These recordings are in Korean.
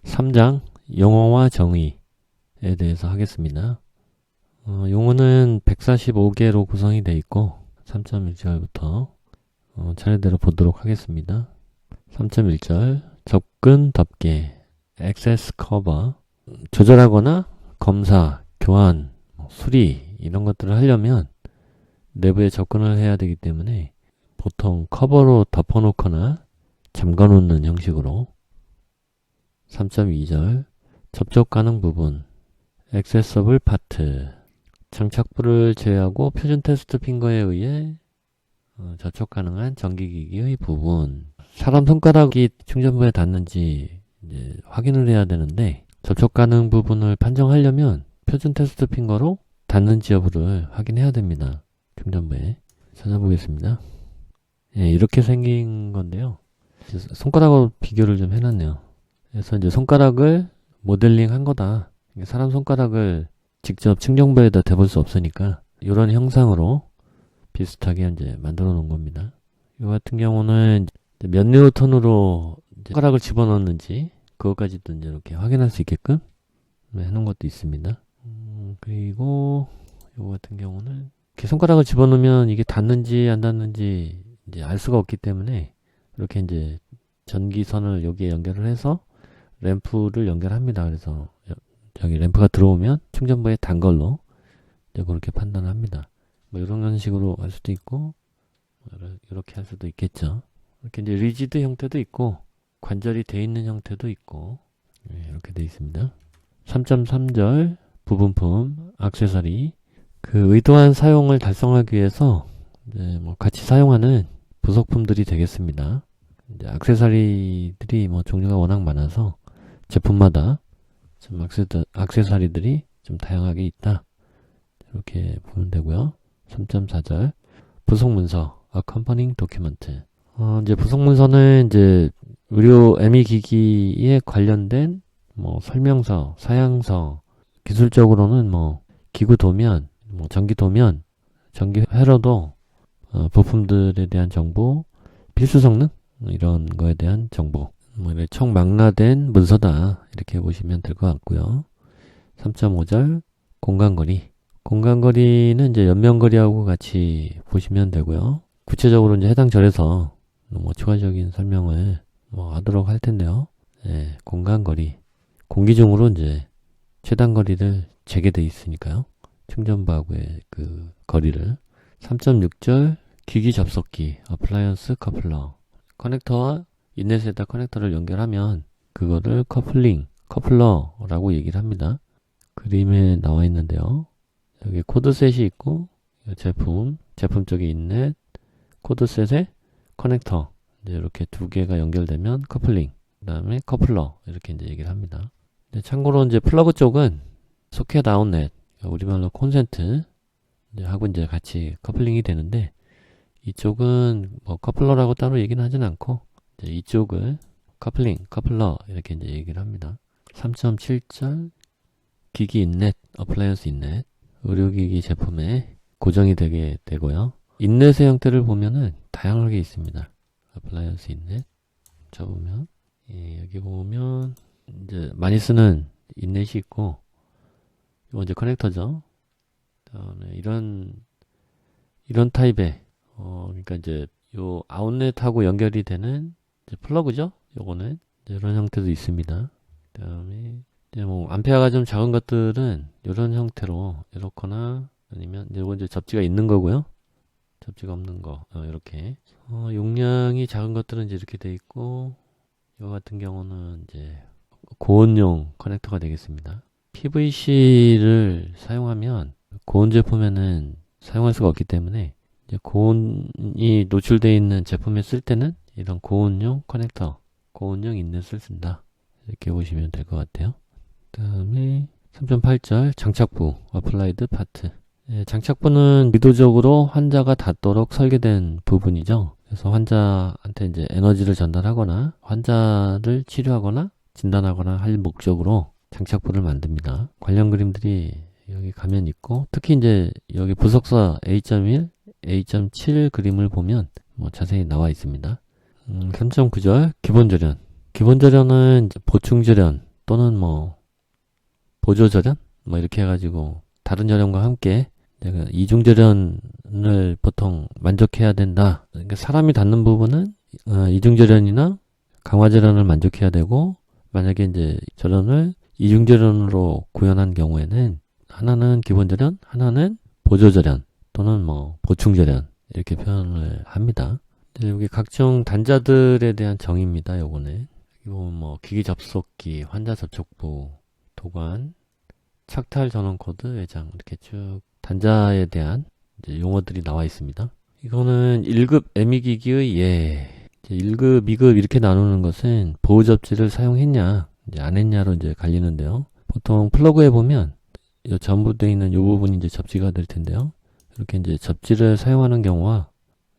3장 용어와 정의에 대해서 하겠습니다. 용어는 145개로 구성이 되어 있고 3.1절부터 차례대로 보도록 하겠습니다. 3.1절 접근 덮개 액세스 커버 조절하거나 검사, 교환, 수리 이런 것들을 하려면 내부에 접근을 해야 되기 때문에 보통 커버로 덮어놓거나 잠가놓는 형식으로 3.2절 접촉 가능 부분 액세서블 파트 장착부를 제외하고 표준 테스트 핑거에 의해 접촉 가능한 전기기기의 부분 사람 손가락이 충전부에 닿는지 이제 확인을 해야 되는데 접촉 가능 부분을 판정하려면 표준 테스트 핑거로 닿는지 여부를 확인해야 됩니다. 충전부에 찾아보겠습니다. 예, 이렇게 생긴 건데요. 손가락으로 비교를 좀 해놨네요. 그래서 이제 손가락을 모델링 한 거다. 사람 손가락을 직접 충전부에다 대볼 수 없으니까 이런 형상으로 비슷하게 이제 만들어 놓은 겁니다. 이 같은 경우는 몇 뉴턴으로 손가락을 집어넣는지 그것까지도 이제 이렇게 확인할 수 있게끔 해놓은 것도 있습니다. 그리고 이 같은 경우는 이렇게 손가락을 집어넣으면 이게 닿는지 안 닿는지 이제 알 수가 없기 때문에 이렇게 이제 전기선을 여기에 연결을 해서 램프를 연결합니다. 그래서 저기 램프가 들어오면 충전부에 단 걸로 이제 그렇게 판단합니다. 뭐 이런 식으로 할 수도 있고 이렇게 할 수도 있겠죠. 이렇게 이제 리지드 형태도 있고 관절이 돼 있는 형태도 있고 이렇게 돼 있습니다. 3.3절 부분품 액세서리 그 의도한 사용을 달성하기 위해서 이제 뭐 같이 사용하는 부속품들이 되겠습니다. 이제 액세서리들이 뭐 종류가 워낙 많아서 제품마다 좀 액세서리들이 좀 다양하게 있다. 이렇게 보면 되고요. 3.4절 부속 문서 accompanying document 이제 부속 문서는 이제 의료 ME 기기에 관련된 뭐 설명서, 사양서, 기술적으로는 뭐 기구 도면, 뭐 전기 도면, 전기 회로도 부품들에 대한 정보, 필수 성능 이런 거에 대한 정보 뭐 총망라된 문서다 이렇게 보시면 될 것 같고요. 3.5절 공간거리 공간거리는 이제 연면거리하고 같이 보시면 되고요. 구체적으로 이제 해당 절에서 뭐 추가적인 설명을 뭐 하도록 할 텐데요. 예, 공간거리 공기중으로 이제 최단거리를 재게 돼 있으니까요. 충전부하고의 그 거리를 3.6절 기기 접속기 어플라이언스 커플러 커넥터와 인넷에다 커넥터를 연결하면 그거를 커플러라고 얘기를 합니다. 그림에 나와 있는데요. 여기 코드셋이 있고 제품 쪽에 인넷 코드셋에 커넥터 이제 이렇게 두 개가 연결되면 커플링 그 다음에 커플러 이렇게 이제 얘기를 합니다. 참고로 이제 플러그 쪽은 소켓 아웃넷 우리말로 콘센트 이제 하고 이제 같이 커플링이 되는데 이쪽은 뭐 커플러라고 따로 얘기는 하진 않고 이제 이쪽을 커플러 이렇게 이제 얘기를 합니다. 3.7절 기기 인넷, 어플라이언스 인넷 의료기기 제품에 고정이 되게 되고요. 인넷의 형태를 보면은 다양하게 있습니다. 어플라이언스 인넷 접으면 여기 보면 이제 많이 쓰는 인넷이 있고 이거 이제 커넥터죠. 그다음에 이런 타입의 그러니까 이제 요 아웃렛하고 연결이 되는 이제 플러그죠. 요거는 이런 형태도 있습니다. 그다음에 이제 뭐 암페어가 좀 작은 것들은 이런 형태로 이렇거나 아니면 요거 이제 접지가 있는 거고요. 접지가 없는 거 이렇게 용량이 작은 것들은 이제 이렇게 돼 있고 이거 같은 경우는 이제 고온용 커넥터가 되겠습니다. PVC를 사용하면 고온 제품에는 사용할 수가 없기 때문에 이제 고온이 노출되어 있는 제품에 쓸 때는 이런 고온용 커넥터, 고온용 인넷을 쓴다. 이렇게 보시면 될 것 같아요. 그 다음에 3.8절 장착부, 어플라이드 파트. 장착부는 의도적으로 환자가 닿도록 설계된 부분이죠. 그래서 환자한테 이제 에너지를 전달하거나 환자를 치료하거나 진단하거나 할 목적으로 장착부를 만듭니다. 관련 그림들이 여기 가면 있고 특히 이제 여기 부속사 A.1, A.7 그림을 보면 뭐 자세히 나와 있습니다. 3.9절 기본조련. 기본조련은 보충조련 또는 뭐 보조절연 뭐 이렇게 해가지고 다른 절연과 함께 내가 이중절연을 보통 만족해야 된다. 그러니까 사람이 닿는 부분은 이중절연이나 강화절연을 만족해야 되고, 만약에 이제 절연을 이중절연으로 구현한 경우에는 하나는 기본절연, 하나는 보조절연 또는 뭐 보충절연 이렇게 표현을 합니다. 여기 각종 단자들에 대한 정의입니다. 요거는 뭐 기기 접속기, 환자 접촉부, 도관, 착탈 전원 코드, 외장 이렇게 쭉 단자에 대한 이제 용어들이 나와 있습니다. 이거는 1급 애미기기의 예. 1급, 2급 이렇게 나누는 것은 보호 접지를 사용했냐, 이제 안 했냐로 이제 갈리는데요. 보통 플러그에 보면 요 전부되어 있는 요 부분이 이제 접지가 될 텐데요. 이렇게 이제 접지를 사용하는 경우와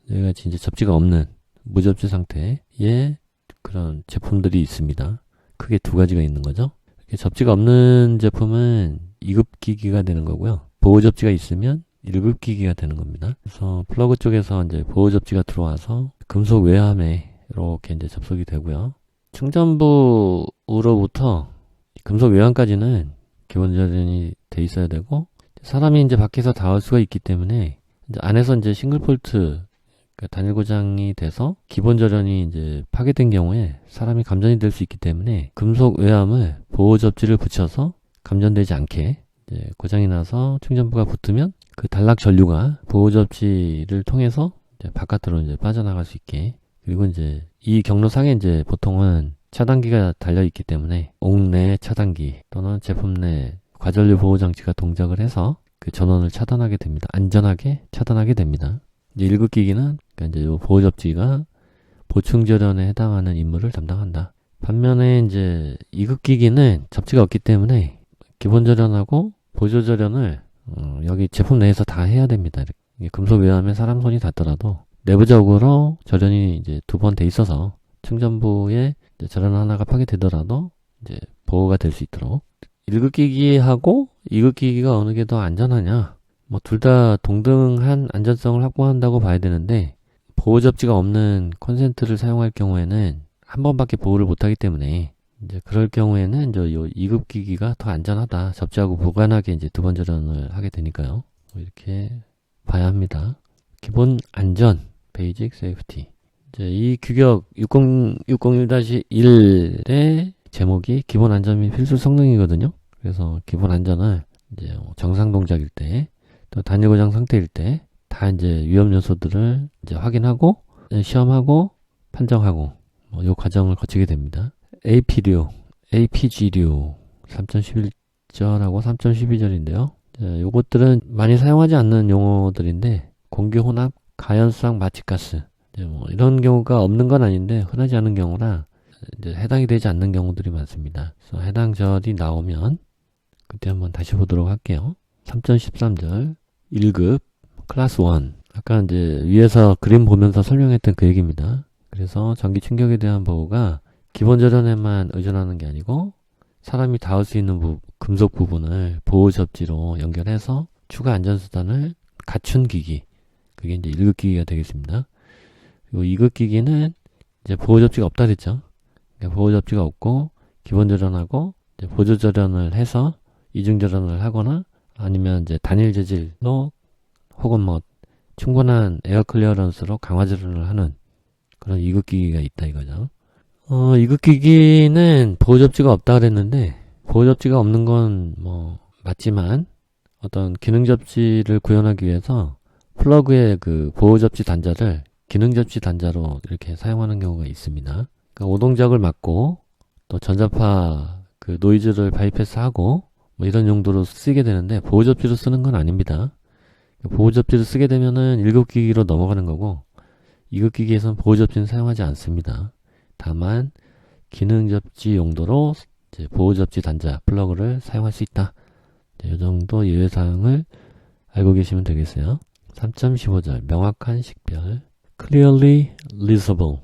여기같이 이제 접지가 없는 무접지 상태의 그런 제품들이 있습니다. 크게 두 가지가 있는 거죠. 이렇게 접지가 없는 제품은 2급 기기가 되는 거고요. 보호 접지가 있으면 1급 기기가 되는 겁니다. 그래서 플러그 쪽에서 이제 보호 접지가 들어와서 금속 외함에 이렇게 이제 접속이 되고요. 충전부로부터 금속 외함까지는 기본 절연이 돼 있어야 되고, 사람이 이제 밖에서 닿을 수가 있기 때문에 이제 안에서 이제 싱글 폴트 단일 고장이 돼서 기본 절연이 이제 파괴된 경우에 사람이 감전이 될 수 있기 때문에 금속 외함을 보호 접지를 붙여서 감전되지 않게 이제 고장이 나서 충전부가 붙으면 그 단락 전류가 보호 접지를 통해서 이제 바깥으로 이제 빠져나갈 수 있게, 그리고 이제 이 경로상에 이제 보통은 차단기가 달려 있기 때문에 옥내 차단기 또는 제품 내 과전류 보호 장치가 동작을 해서 그 전원을 차단하게 됩니다. 안전하게 차단하게 됩니다. 이제 1급 기기는 그러니까 이제 요 보호 접지가 보충 절연에 해당하는 임무를 담당한다. 반면에 이제 2급 기기는 접지가 없기 때문에 기본 절연하고 보조 절연을 여기 제품 내에서 다 해야 됩니다. 이렇게 금속 외함에 사람 손이 닿더라도 내부적으로 절연이 이제 2번 돼 있어서 충전부에 절연 하나가 파괴되더라도 이제 보호가 될 수 있도록. 1급 기기하고 2급 기기가 어느 게 더 안전하냐? 뭐 둘 다 동등한 안전성을 확보한다고 봐야 되는데, 보호 접지가 없는 콘센트를 사용할 경우에는 한 번밖에 보호를 못하기 때문에 이제 그럴 경우에는 이제 요 2급 기기가 더 안전하다. 접지하고 무관하게 이제 2번 절연을 하게 되니까요. 이렇게 봐야 합니다. 기본 안전, 베이직 세이프티. 이제 이 규격 601-1의 제목이 기본 안전 및 필수 성능이거든요. 그래서 기본 안전을 이제 정상 동작일 때, 또 단일 고장 상태일 때 다 이제 위험 요소들을 이제 확인하고 시험하고 판정하고 뭐 요 과정을 거치게 됩니다. AP류, APG류 3.11절하고 3.12절인데요. 요것들은 많이 사용하지 않는 용어들인데, 공기 혼합, 가연성 마취가스 뭐 이런 경우가 없는 건 아닌데 흔하지 않은 경우라 이제 해당이 되지 않는 경우들이 많습니다. 그래서 해당 절이 나오면 그때 한번 다시 보도록 할게요. 3.13절 1급 클래스 1. 아까 이제 위에서 그림 보면서 설명했던 그 얘기입니다. 그래서 전기 충격에 대한 보호가 기본 절연에만 의존하는 게 아니고 사람이 닿을 수 있는 금속 부분을 보호 접지로 연결해서 추가 안전수단을 갖춘 기기, 그게 이제 1급 기기가 되겠습니다. 그리고 2급 기기는 이제 보호 접지가 없다 그랬죠. 그러니까 보호 접지가 없고 기본 절연하고 이제 보조 절연을 해서 이중 절연을 하거나 아니면 이제 단일 재질로 혹은 뭐 충분한 에어 클리어런스로 강화 절연을 하는 그런 2급 기기가 있다 이거죠. 2급 기기는 보호 접지가 없다 그랬는데, 보호 접지가 없는 건 뭐 맞지만 어떤 기능 접지를 구현하기 위해서 플러그의 그 보호 접지 단자를 기능 접지 단자로 이렇게 사용하는 경우가 있습니다. 그러니까 오동작을 막고 또 전자파 그 노이즈를 바이패스하고 뭐 이런 용도로 쓰게 되는데, 보호 접지로 쓰는 건 아닙니다. 보호 접지를 쓰게 되면은 1급 기기로 넘어가는 거고, 2급 기기에서는 보호 접지는 사용하지 않습니다. 다만 기능 접지 용도로 이제 보호 접지 단자 플러그를 사용할 수 있다. 이 정도 예외사항을 알고 계시면 되겠어요. 3.15절 명확한 식별, clearly legible.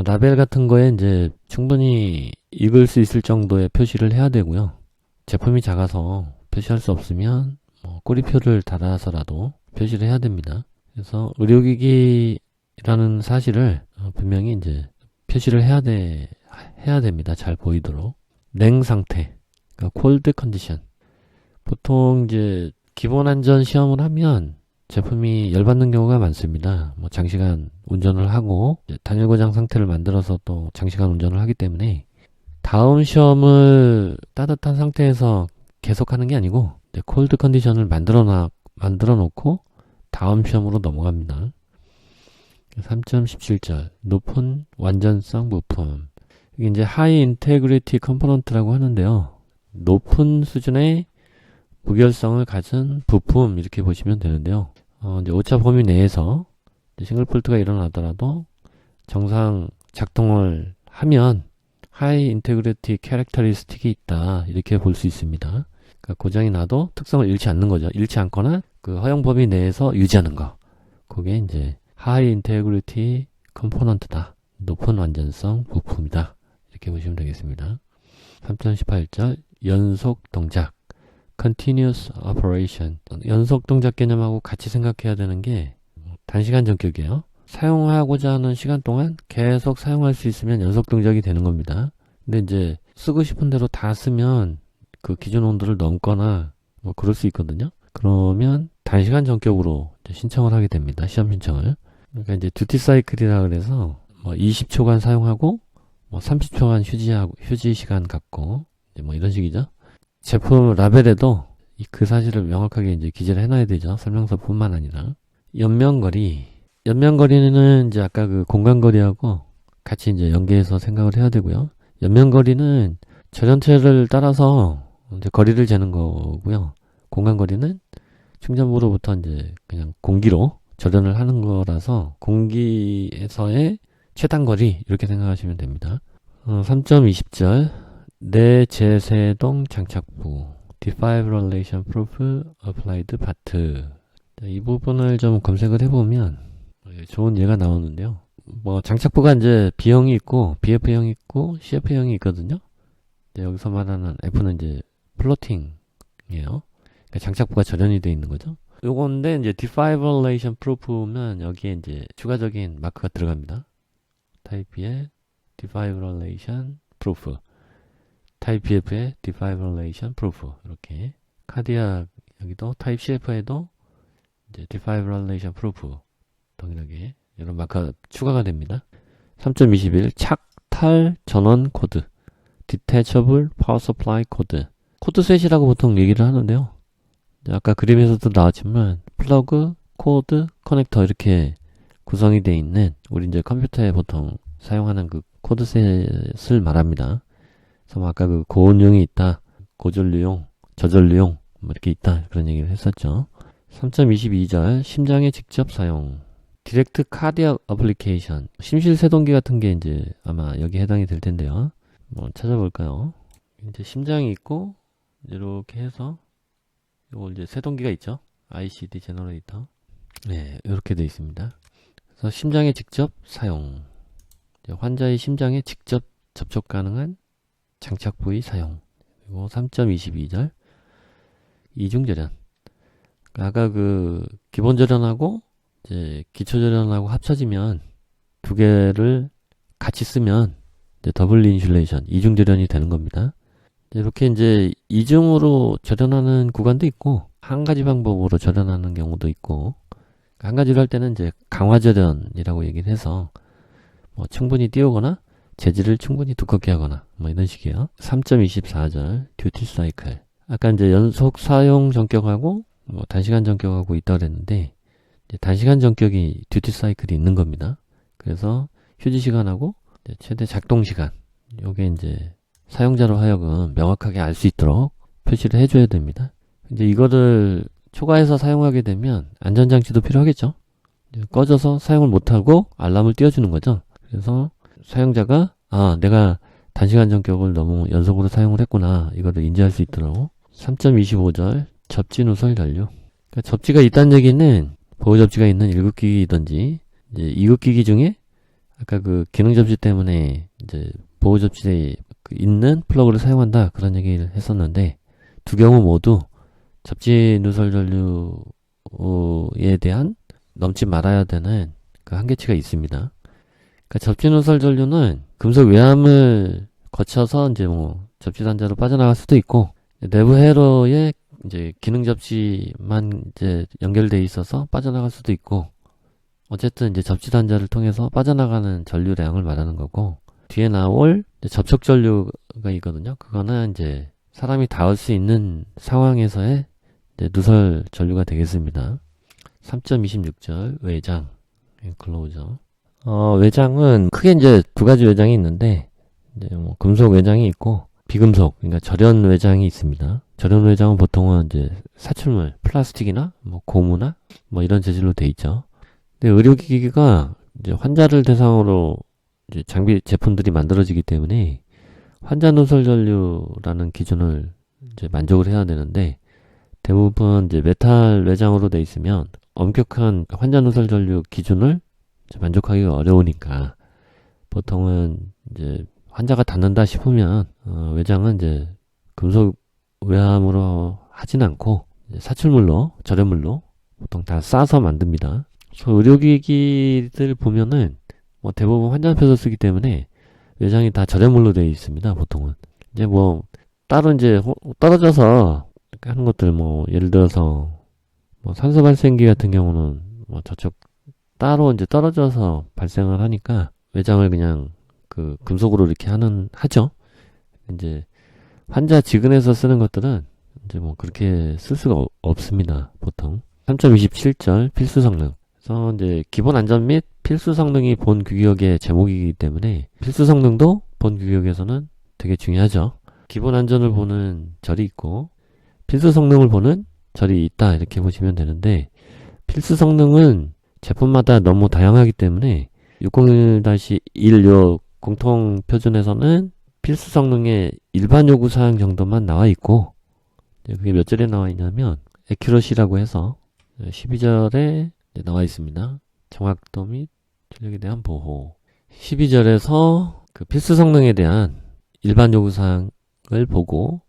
라벨 같은 거에 이제 충분히 읽을 수 있을 정도의 표시를 해야 되고요. 제품이 작아서 표시할 수 없으면 뭐 꼬리표를 달아서라도 표시를 해야 됩니다. 그래서 의료기기라는 사실을 분명히 이제 표시를 해야 됩니다. 잘 보이도록. 냉 상태, 그러니까 콜드 컨디션. 보통 이제 기본 안전 시험을 하면 제품이 열받는 경우가 많습니다. 뭐 장시간 운전을 하고 단일 고장 상태를 만들어서 또 장시간 운전을 하기 때문에 다음 시험을 따뜻한 상태에서 계속하는 게 아니고 콜드 컨디션을 만들어 놓고 다음 시험으로 넘어갑니다. 3.17절 높은 완전성 부품. 이게 이제 하이 인테그리티 컴포넌트라고 하는데요. 높은 수준의 무결성을 가진 부품 이렇게 보시면 되는데요. 이제 오차 범위 내에서 싱글 폴트가 일어나더라도 정상 작동을 하면 하이 인테그리티 캐릭터리스틱이 있다 이렇게 볼 수 있습니다. 그러니까 고장이 나도 특성을 잃지 않는 거죠. 잃지 않거나 그 허용 범위 내에서 유지하는 거. 그게 이제 하이 인테그리티 컴포넌트다. 높은 완전성 부품이다. 이렇게 보시면 되겠습니다. 3.18절 연속 동작 continuous operation. 연속 동작 개념하고 같이 생각해야 되는 게 단시간 전격이에요. 사용하고자 하는 시간 동안 계속 사용할 수 있으면 연속 동작이 되는 겁니다. 근데 이제 쓰고 싶은 대로 다 쓰면 그 기준 온도를 넘거나 뭐 그럴 수 있거든요. 그러면 단시간 전격으로 신청을 하게 됩니다. 시험 신청을. 그러니까 이제 듀티 사이클이라 그래서 뭐 20초간 사용하고 뭐 30초간 휴지 시간 갖고 뭐 이런 식이죠. 제품 라벨에도 그 사실을 명확하게 이제 기재를 해놔야 되죠. 설명서뿐만 아니라. 연면거리는 이제 아까 그 공간거리하고 같이 이제 연계해서 생각을 해야 되고요. 연면거리는 절연체를 따라서 이제 거리를 재는 거고요. 공간거리는 충전부로부터 이제 그냥 공기로 절연을 하는 거라서 공기에서의 최단거리 이렇게 생각하시면 됩니다. 3.20절 내재세동 장착부 Defibrillation Proof Applied Part. 이 부분을 좀 검색을 해보면 좋은 예가 나오는데요. 뭐 장착부가 이제 B형이 있고 BF형이 있고 CF형이 있거든요. 여기서 말하는 F는 이제 플로팅이에요. 그러니까 장착부가 절연이 되어 있는 거죠. 요건데 이제 Defibrillation Proof면 여기에 이제 추가적인 마크가 들어갑니다. 타입 B의 Defibrillation Proof, 타입 BF의 Defibrillation Proof. 이렇게 카디악 여기도 타입 CF에도 이제 Defibrillation Proof 동일하게 이런 마크가 추가가 됩니다. 3.21 착탈 전원 코드 Detachable Power Supply 코드. 코드셋이라고 보통 얘기를 하는데요. 아까 그림에서도 나왔지만 플러그, 코드, 커넥터 이렇게 구성이 되어 있는 우리 이제 컴퓨터에 보통 사용하는 그 코드셋을 말합니다. 그래서 아까 그 고온용이 있다, 고전류용, 저전류용 뭐 이렇게 있다 그런 얘기를 했었죠. 3.22절 심장에 직접 사용 디렉트 카디악 어플리케이션 심실세동기 같은 게 이제 아마 여기 해당이 될 텐데요. 뭐 찾아볼까요? 이제 심장이 있고 이렇게 해서 요거 이제 세동기가 있죠. ICD 제너레이터. 네, 이렇게 되어 있습니다. 그래서 심장에 직접 사용. 환자의 심장에 직접 접촉 가능한 장착 부위 사용. 그리고 3.22절 이중절연. 아까 그 기본 절연하고 이제 기초 절연하고 합쳐지면 두 개를 같이 쓰면 이제 더블 인슐레이션 이중 절연이 되는 겁니다. 이렇게 이제 이중으로 절연하는 구간도 있고 한 가지 방법으로 절연하는 경우도 있고 한 가지로 할 때는 이제 강화 절연이라고 얘기를 해서 뭐 충분히 띄우거나 재질을 충분히 두껍게 하거나 뭐 이런 식이에요. 3.24절 듀티 사이클. 아까 이제 연속 사용 전격하고 뭐 단시간 전격하고 있다고 그랬는데 단시간 전격이 듀티 사이클이 있는 겁니다. 그래서 휴지 시간하고 최대 작동 시간 요게 이제 사용자로 하여금 명확하게 알 수 있도록 표시를 해줘야 됩니다. 이제 이거를 초과해서 사용하게 되면 안전장치도 필요하겠죠. 꺼져서 사용을 못하고 알람을 띄워주는 거죠. 그래서 사용자가 내가 단시간 전격을 너무 연속으로 사용을 했구나 이거를 인지할 수 있도록. 3.25절 접지 누설 잔류. 그러니까 접지가 있다는 얘기는 보호 접지가 있는 1급기기든지 이제 2급기기 중에 아까 그 기능 접지 때문에 이제 보호 접지에 있는 플러그를 사용한다 그런 얘기를 했었는데 두 경우 모두 접지 누설 전류에 대한 넘지 말아야 되는 그 한계치가 있습니다. 그러니까 접지 누설 전류는 금속 외암을 거쳐서 이제 뭐 접지 단자로 빠져나갈 수도 있고, 내부 회로에 이제 기능 접지만 이제 연결돼 있어서 빠져나갈 수도 있고, 어쨌든 이제 접지 단자를 통해서 빠져나가는 전류량을 말하는 거고, 뒤에 나올 접촉 전류가 있거든요. 그거는 이제 사람이 닿을 수 있는 상황에서의 이제 누설 전류가 되겠습니다. 3.26절 외장 클로저. 외장은 크게 이제 두 가지 외장이 있는데, 이제 뭐 금속 외장이 있고 비금속, 그러니까 절연 외장이 있습니다. 절연 외장은 보통은 이제 사출물, 플라스틱이나 뭐 고무나 뭐 이런 재질로 돼 있죠. 근데 의료기기가 이제 환자를 대상으로 이제 장비 제품들이 만들어지기 때문에 환자 누설 전류라는 기준을 이제 만족을 해야 되는데, 대부분 이제 메탈 외장으로 돼 있으면 엄격한 환자 누설 전류 기준을 이제 만족하기가 어려우니까 보통은 이제 환자가 닿는다 싶으면 외장은 이제 금속 외함으로 하진 않고 사출물로, 절연물로 보통 다 싸서 만듭니다. 그래서 의료기기들 보면은 뭐 대부분 환자표서 쓰기 때문에 외장이 다 절연물로 되어 있습니다. 보통은 이제 뭐 따로 이제 떨어져서 하는 것들, 뭐 예를 들어서 뭐 산소 발생기 같은 경우는 뭐 저쪽 따로 이제 떨어져서 발생을 하니까 외장을 그냥 그 금속으로 이렇게 하죠. 이제 환자 지근에서 쓰는 것들은 이제 뭐 그렇게 쓸 수가 없습니다. 보통. 3.27절 필수 성능. 그래서 이제 기본 안전 및 필수 성능이 본 규격의 제목이기 때문에 필수 성능도 본 규격에서는 되게 중요하죠. 기본 안전을 보는 절이 있고 필수 성능을 보는 절이 있다, 이렇게 보시면 되는데, 필수 성능은 제품마다 너무 다양하기 때문에 601-1 요 공통 표준에서는 필수 성능의 일반 요구 사항 정도만 나와 있고, 그게 몇 절에 나와 있냐면 에큐러시라고 해서 12절에 나와 있습니다. 정확도 및 출력에 대한 보호. 12절에서 그 필수 성능에 대한 일반 요구 사항을 보고,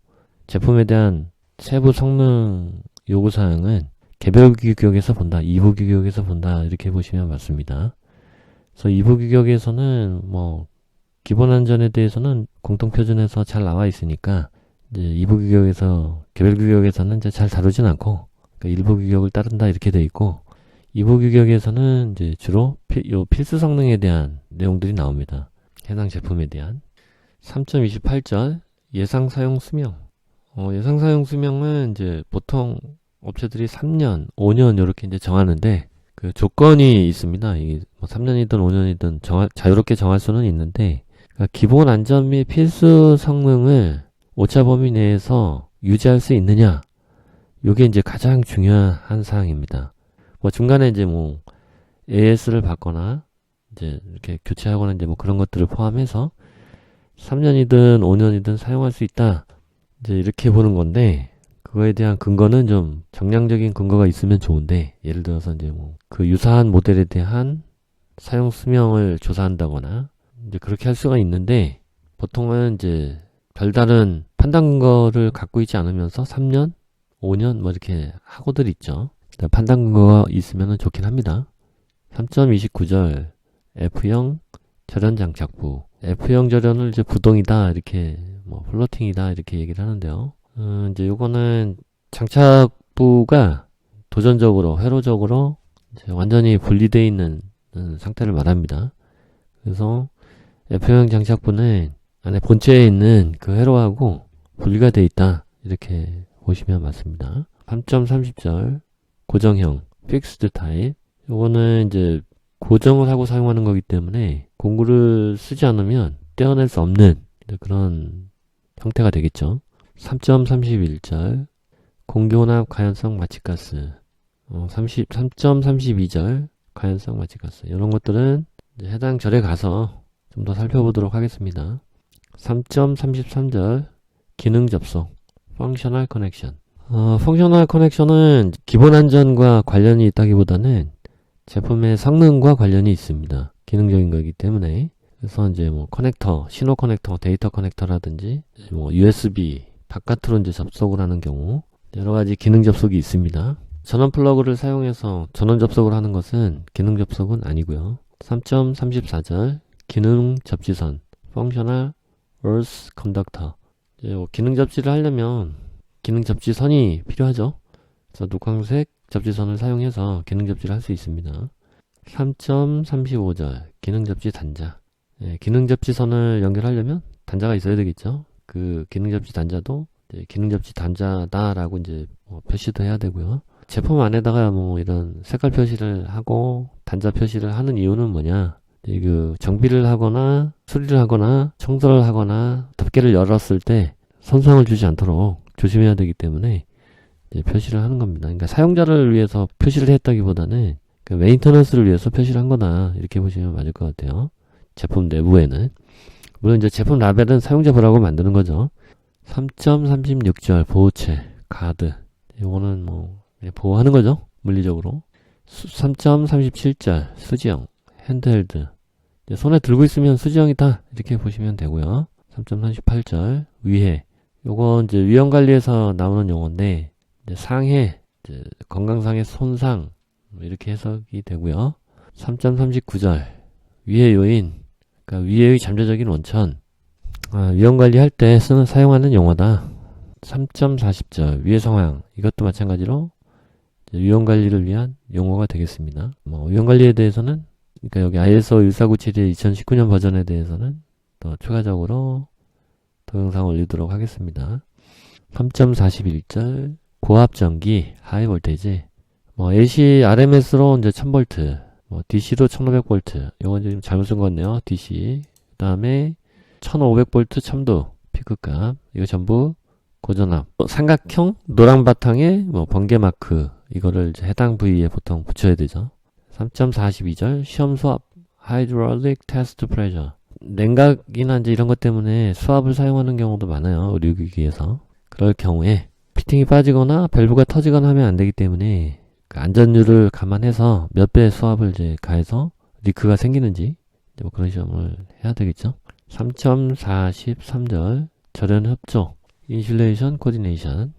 제품에 대한 세부 성능 요구 사항은 개별 규격에서 본다, 2부 규격에서 본다, 이렇게 보시면 맞습니다. 그래서 2부 규격에서는 뭐 기본 안전에 대해서는 공통 표준에서 잘 나와 있으니까 이제 2부 규격에서, 개별 규격에서는 이제 잘 다루진 않고, 그러니까 1부 규격을 따른다, 이렇게 돼 있고, 2부 규격에서는 이제 주로 요 필수 성능에 대한 내용들이 나옵니다. 해당 제품에 대한. 3.28절 예상 사용 수명. 예상 사용 수명은 이제 보통 업체들이 3년, 5년 이렇게 이제 정하는데, 그 조건이 있습니다. 이게 뭐 3년이든 5년이든 자유롭게 정할 수는 있는데, 그러니까 기본 안전 및 필수 성능을 오차 범위 내에서 유지할 수 있느냐, 요게 이제 가장 중요한 사항입니다. 뭐 중간에 이제 뭐 AS를 받거나 이제 이렇게 교체하거나 이제 뭐 그런 것들을 포함해서 3년이든 5년이든 사용할 수 있다, 이제 이렇게 보는 건데, 그거에 대한 근거는 좀 정량적인 근거가 있으면 좋은데, 예를 들어서 이제 뭐 그 유사한 모델에 대한 사용 수명을 조사한다거나 이제 그렇게 할 수가 있는데, 보통은 이제 별다른 판단 근거를 갖고 있지 않으면서 3년, 5년 뭐 이렇게 하고들 있죠. 판단 근거가 있으면 좋긴 합니다. 3.29절 F형 절연 장착부. F형 절연을 이제 부동이다, 이렇게 뭐 플로팅이다, 이렇게 얘기를 하는데요. 이제 요거는 장착부가 도전적으로, 회로적으로 이제 완전히 분리되어 있는 상태를 말합니다. 그래서 F형 장착부는 안에 본체에 있는 그 회로하고 분리가 되어 있다, 이렇게 보시면 맞습니다. 3.30절 고정형 fixed type. 요거는 이제 고정을 하고 사용하는 거기 때문에 공구를 쓰지 않으면 떼어낼 수 없는 그런 형태가 되겠죠. 3.31절 공기혼합 가연성 마취가스. 3.32절 가연성 마취가스. 이런 것들은 이제 해당 절에 가서 좀 더 살펴보도록 하겠습니다. 3.33절 기능 접속 functional connection. functional connection은 기본 안전과 관련이 있다기보다는 제품의 성능과 관련이 있습니다. 기능적인 거기 때문에. 그래서 이제 뭐 커넥터, 신호 커넥터, 데이터 커넥터라든지 뭐 USB 바깥으로 이제 접속을 하는 경우 여러 가지 기능 접속이 있습니다. 전원 플러그를 사용해서 전원 접속을 하는 것은 기능 접속은 아니고요. 3.34절 기능 접지선 functional earth conductor. 이제 뭐 기능 접지를 하려면 기능 접지선이 필요하죠. 그래서 녹황색 접지선을 사용해서 기능 접지를 할 수 있습니다. 3.35절 기능 접지 단자. 예, 기능 접지선을 연결하려면 단자가 있어야 되겠죠. 그 기능 접지 단자도 기능 접지 단자다라고 이제 표시도 해야 되고요. 제품 안에다가 뭐 이런 색깔 표시를 하고 단자 표시를 하는 이유는 뭐냐? 그 정비를 하거나 수리를 하거나 청소를 하거나 덮개를 열었을 때 손상을 주지 않도록 조심해야 되기 때문에 이제 표시를 하는 겁니다. 그러니까 사용자를 위해서 표시를 했다기보다는 그 메인터넌스를 위해서 표시를 한 거다 이렇게 보시면 맞을 것 같아요. 제품 내부에는 물론 이제 제품 라벨은 사용자 보라고 만드는 거죠. 3.36절 보호체 가드. 이거는 뭐 보호하는 거죠. 물리적으로. 3.37절 수지형 핸드헬드. 손에 들고 있으면 수지형이다 이렇게 보시면 되고요. 3.38절 위해. 요거 이제 위험관리에서 나오는 용어인데 이제 상해, 이제 건강상의 손상 이렇게 해석이 되고요. 3.39절 위해 요인. 그러니까 위해의 잠재적인 원천. 위험관리 할 때 사용하는 용어다. 3.40절 위해 상황. 이것도 마찬가지로 위험관리를 위한 용어가 되겠습니다. 위험관리에 대해서는 그러니까 여기 ISO 14972 2019년 버전에 대해서는 더 추가적으로 동영상 올리도록 하겠습니다. 3.41절 고압전기 하이 볼테이지. AC RMS로 이제 1000V, DC로 1500V. 이건 지금 잘못 쓴 것 같네요. DC. 그 다음에 1500V 1000도 피크값. 이거 전부 고전압. 삼각형 노랑 바탕에 번개 마크. 이거를 이제 해당 부위에 보통 붙여야 되죠. 3.42절 시험 수압 Hydraulic Test Pressure. 냉각이나 이제 이런 것 때문에 수압을 사용하는 경우도 많아요. 의료기기에서. 그럴 경우에 피팅이 빠지거나 밸브가 터지거나 하면 안 되기 때문에 그 안전율을 감안해서 몇 배 수압을 이제 가해서 리크가 생기는지 뭐 그런 시험을 해야 되겠죠. 3.43절 절연 협조 인슐레이션 코디네이션.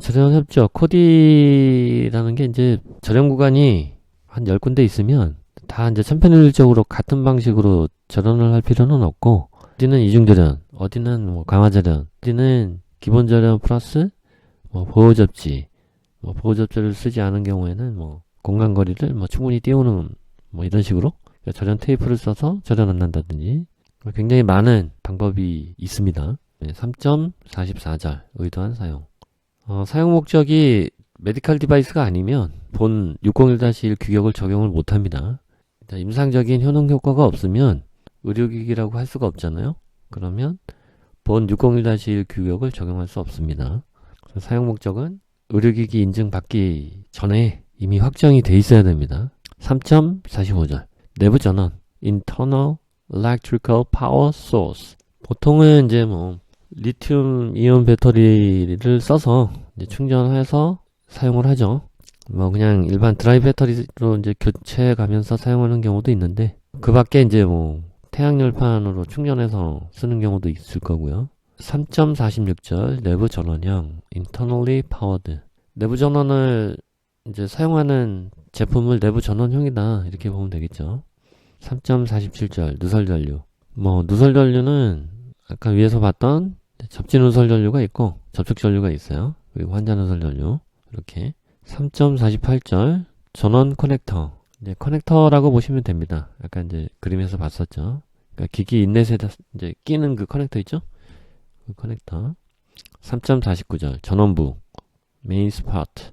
절연 협조 코디라는 게 이제 절연 구간이 한 10군데 있으면 다 이제 천편일률적으로 같은 방식으로 절연을 할 필요는 없고, 어디는 이중절연, 어디는 강화절연, 어디는 기본절연 플러스 보호접지, 보호접지를 쓰지 않은 경우에는 공간거리를 충분히 띄우는 이런 식으로 절연 테이프를 써서 절연 안 난다든지 굉장히 많은 방법이 있습니다. 3.44절 의도한 사용. 사용 목적이 메디컬 디바이스가 아니면 본 601-1 규격을 적용을 못합니다. 임상적인 효능 효과가 없으면 의료기기라고 할 수가 없잖아요. 그러면 본 601-1 규격을 적용할 수 없습니다. 사용 목적은 의료기기 인증받기 전에 이미 확정이 돼 있어야 됩니다. 3.45절 내부 전원 Internal Electrical Power Source. 보통은 이제 리튬 이온 배터리를 써서 이제 충전해서 사용을 하죠. 그냥 일반 드라이 배터리로 이제 교체해 가면서 사용하는 경우도 있는데, 그 밖에 이제 태양열판으로 충전해서 쓰는 경우도 있을 거고요. 3.46절 내부 전원형 internally powered. 내부 전원을 이제 사용하는 제품을 내부 전원형이다 이렇게 보면 되겠죠. 3.47절 누설 전류. 누설 전류는 아까 위에서 봤던 접지 누설 전류가 있고 접촉 전류가 있어요. 그리고 환자 누설 전류. 이렇게 3.48절 전원 커넥터. 이제 커넥터라고 보시면 됩니다. 아까 이제 그림에서 봤었죠. 그러니까 기기 인넷에다 이제 끼는 그 커넥터 있죠? 그 커넥터. 3.49절 전원부 메인 스파트.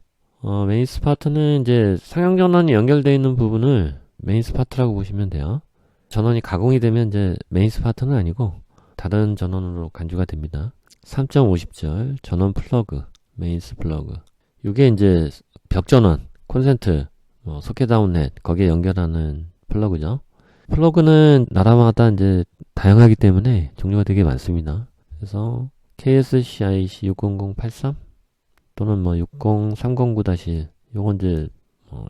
메인 스파트는 이제 상형 전원이 연결되어 있는 부분을 메인 스파트라고 보시면 돼요. 전원이 가공이 되면 이제 메인 스파트는 아니고 다른 전원으로 간주가 됩니다. 3.50절 전원 플러그 메인스 플러그. 이게 이제 벽전원, 콘센트, 소켓 아웃렛 거기에 연결하는 플러그죠. 플러그는 나라마다 이제 다양하기 때문에 종류가 되게 많습니다. 그래서 KSCIC 60083 또는 60309-1 요건 이제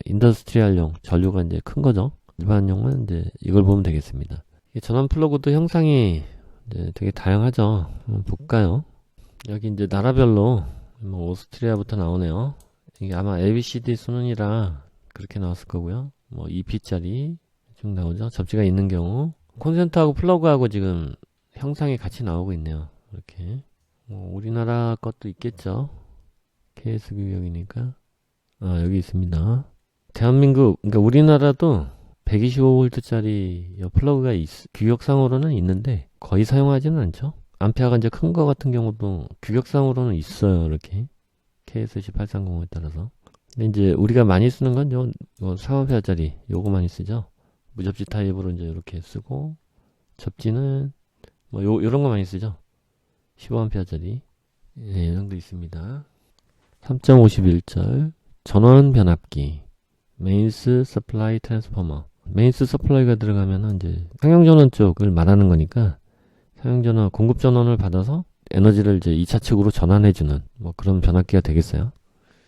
인더스트리얼용 전류가 이제 큰 거죠. 일반용은 이제 이걸 보면 되겠습니다. 이 전원 플러그도 형상이 이제 되게 다양하죠. 한번 볼까요? 여기 이제 나라별로 오스트리아부터 나오네요. 이게 아마 ABCD 순원이라 그렇게 나왔을 거고요. 2P짜리 쭉 나오죠. 접지가 있는 경우 콘센트하고 플러그하고 지금 형상이 같이 나오고 있네요. 이렇게. 우리나라 것도 있겠죠. KS 규격이니까. 여기 있습니다. 대한민국, 그러니까 우리나라도 125V짜리 플러그가 규격상으로는 있는데 거의 사용하지는 않죠. 암페어가 이제 큰 거 같은 경우도 규격상으로는 있어요. 이렇게 KS18305에 따라서. 근데 이제 우리가 많이 쓰는 건 요 4A짜리 요거 많이 쓰죠. 무접지 타입으로 이제 이렇게 쓰고, 접지는 요런 거 많이 쓰죠. 15A짜리. 예, 이 정도 있습니다. 3.51절 전원 변압기 메인스 서플라이 트랜스포머. 메인스 서플라이가 들어가면은 이제 상용전원 쪽을 말하는 거니까 상용전원 공급 전원을 받아서 에너지를 이제 2차 측으로 전환해주는 그런 변압기가 되겠어요.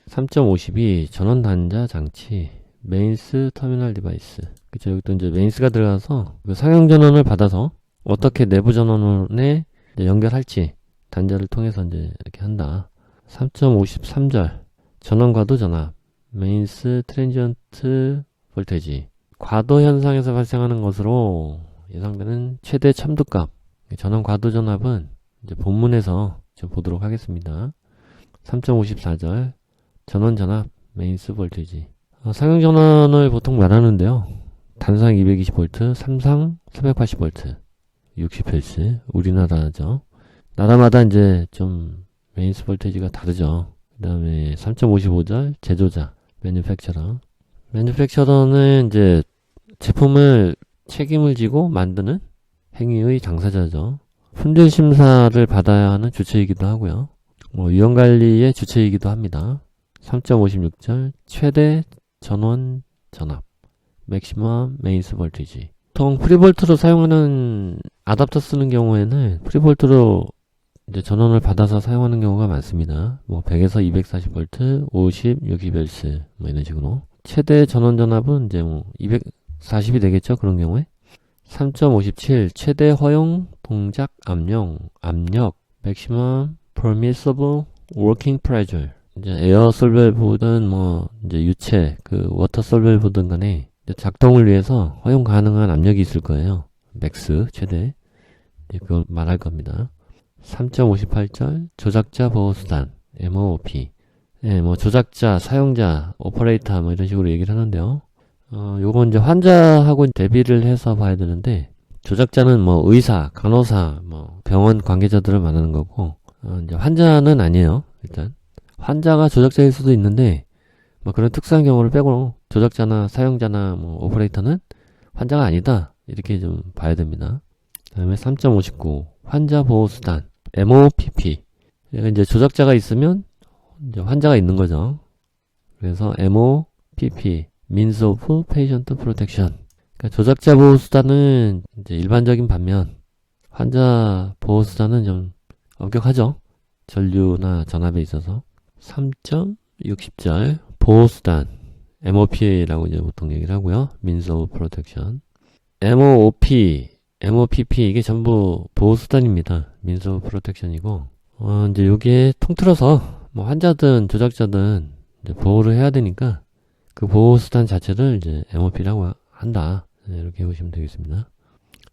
3.52 전원 단자 장치 메인스 터미널 디바이스. 그쵸, 여기 또 이제 메인스가 들어가서 그 상용전원을 받아서 어떻게 내부 전원에 연결할지 단자를 통해서 이제 이렇게 한다. 3.53절 전원 과도 전압 메인스 트랜지언트 볼테지. 과도 현상에서 발생하는 것으로 예상되는 최대 첨두값. 전원 과도 전압은 이제 본문에서 좀 보도록 하겠습니다. 3.54절 전원 전압 메인스 볼테지. 상용 전원을 보통 말하는데요. 단상 220V, 삼상 380V, 60Hz. 우리나라죠. 나라마다 이제 좀 메인스 볼테지가 다르죠. 그 다음에 3.55절 제조자 매뉴팩처러. 매뉴팩처러는 이제 제품을 책임을 지고 만드는 행위의 당사자죠. 품질 심사를 받아야 하는 주체이기도 하고요. 위험관리의 주체이기도 합니다. 3.56절 최대 전원 전압 맥시멈 메인스 볼티지. 보통 프리볼트로 사용하는 아답터 쓰는 경우에는 프리볼트로 이제 전원을 받아서 사용하는 경우가 많습니다. 100에서 240V, 50, 60Hz 이런 식으로. 최대 전원 전압은 이제 240이 되겠죠. 그런 경우에. 3.57 최대 허용 동작 압력 maximum permissible working pressure. 이제 에어 솔밸브든 이제 유체 워터 솔밸브든 간에 작동을 위해서 허용 가능한 압력이 있을 거예요. 맥스 최대. 그걸 말할 겁니다. 3.58절 조작자 보호수단 MOOP. 예, 조작자, 사용자, 오퍼레이터 이런 식으로 얘기를 하는데요. 요건 이제 환자하고 대비를 해서 봐야 되는데, 조작자는 의사, 간호사, 병원 관계자들을 말하는 거고, 이제 환자는 아니에요. 일단 환자가 조작자일 수도 있는데 그런 특수한 경우를 빼고 조작자나 사용자나 오퍼레이터는 환자가 아니다. 이렇게 좀 봐야 됩니다. 그 다음에 3.59 환자 보호수단 MOPP. 이제 조작자가 있으면 이제 환자가 있는 거죠. 그래서 MOPP Means of Patient Protection. 그러니까 조작자 보호수단은 이제 일반적인 반면 환자 보호수단은 좀 엄격하죠. 전류나 전압에 있어서. 3.60절 보호수단 MOP라고 이제 보통 얘기를 하고요. Means of Protection. MOPP 이게 전부 보호수단입니다. Means of Protection이고 이제 요게 통틀어서 환자든 조작자든 이제 보호를 해야 되니까 그 보호수단 자체를 이제 MOP라고 한다. 이렇게 보시면 되겠습니다.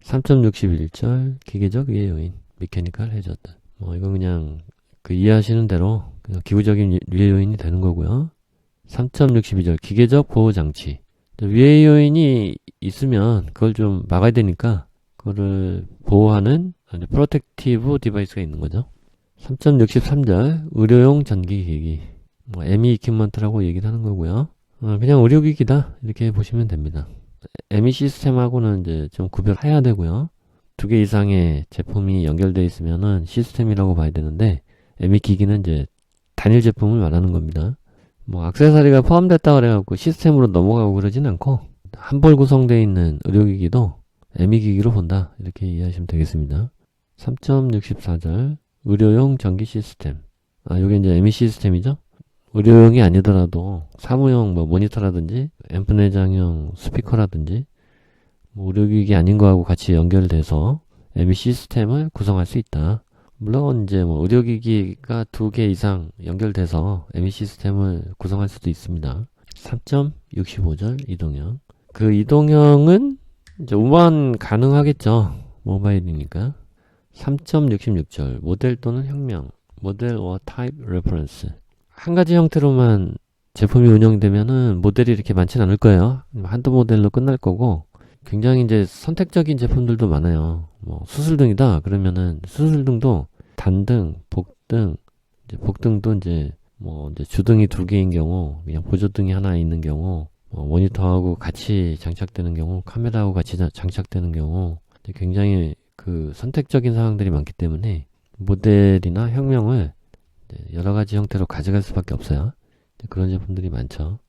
3.61절 기계적 위해 요인 Mechanical Hazard. 이건 그냥 이해하시는 대로 그냥 기구적인 위해 요인이 되는 거고요. 3.62절 기계적 보호장치. 위해 요인이 있으면 그걸 좀 막아야 되니까 그거를 보호하는 프로텍티브 디바이스가 있는 거죠. 3.63절 의료용 전기기기. ME 이퀴먼트라고 얘기를 하는 거고요. 그냥 의료기기다 이렇게 보시면 됩니다. ME 시스템하고는 이제 좀 구별해야 되고요. 2개 이상의 제품이 연결되어 있으면은 시스템이라고 봐야 되는데 ME 기기는 이제 단일 제품을 말하는 겁니다. 액세서리가 포함됐다 그래갖고 시스템으로 넘어가고 그러진 않고 한 벌 구성되어 있는 의료기기도 ME 기기로 본다 이렇게 이해하시면 되겠습니다. 3.64절 의료용 전기 시스템. 요게 이제 ME 시스템이죠. 의료용이 아니더라도 사무용 모니터라든지 앰프 내장형 스피커라든지 의료기기 아닌 거하고 같이 연결돼서 ME 시스템을 구성할 수 있다. 물론 이제 의료기기가 2개 이상 연결돼서 ME 시스템을 구성할 수도 있습니다. 3.65절 이동형. 그 이동형은 이제 우만 가능하겠죠. 모바일이니까. 3.66절 모델 또는 혁명 모델 or type reference. 한 가지 형태로만 제품이 운영되면은 모델이 이렇게 많지는 않을 거예요. 한두 모델로 끝날 거고, 굉장히 이제 선택적인 제품들도 많아요. 뭐 수술등이다 그러면은 수술등도 단등, 복등, 이제 복등도 이제 뭐 이제 주등이 두 개인 경우, 그냥 보조등이 하나 있는 경우, 모니터하고 같이 장착되는 경우, 카메라하고 같이 장착되는 경우, 굉장히 그 선택적인 상황들이 많기 때문에 모델이나 혁명을 여러 가지 형태로 가져갈 수밖에 없어요. 그런 제품들이 많죠.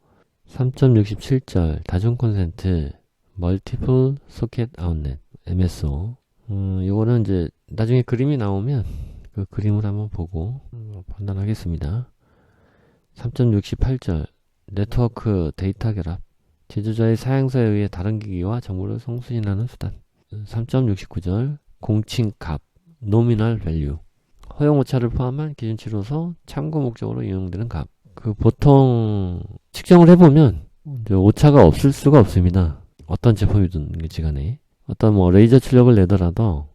3.67절 다중 콘센트 멀티플 소켓 아웃렛 MSO. 요거는 이제 나중에 그림이 나오면 그 그림을 한번 보고 판단하겠습니다. 3.68절 네트워크 데이터 결합 제조자의 사양사에 의해 다른 기기와 정보를 송수신하는 수단. 3.69절 공칭값 노미널 밸류 허용 오차를 포함한 기준치로서 참고 목적으로 이용되는 값. 그 보통 측정을 해보면 이제 오차가 없을 수가 없습니다. 어떤 제품이든지 간에 어떤 뭐 레이저 출력을 내더라도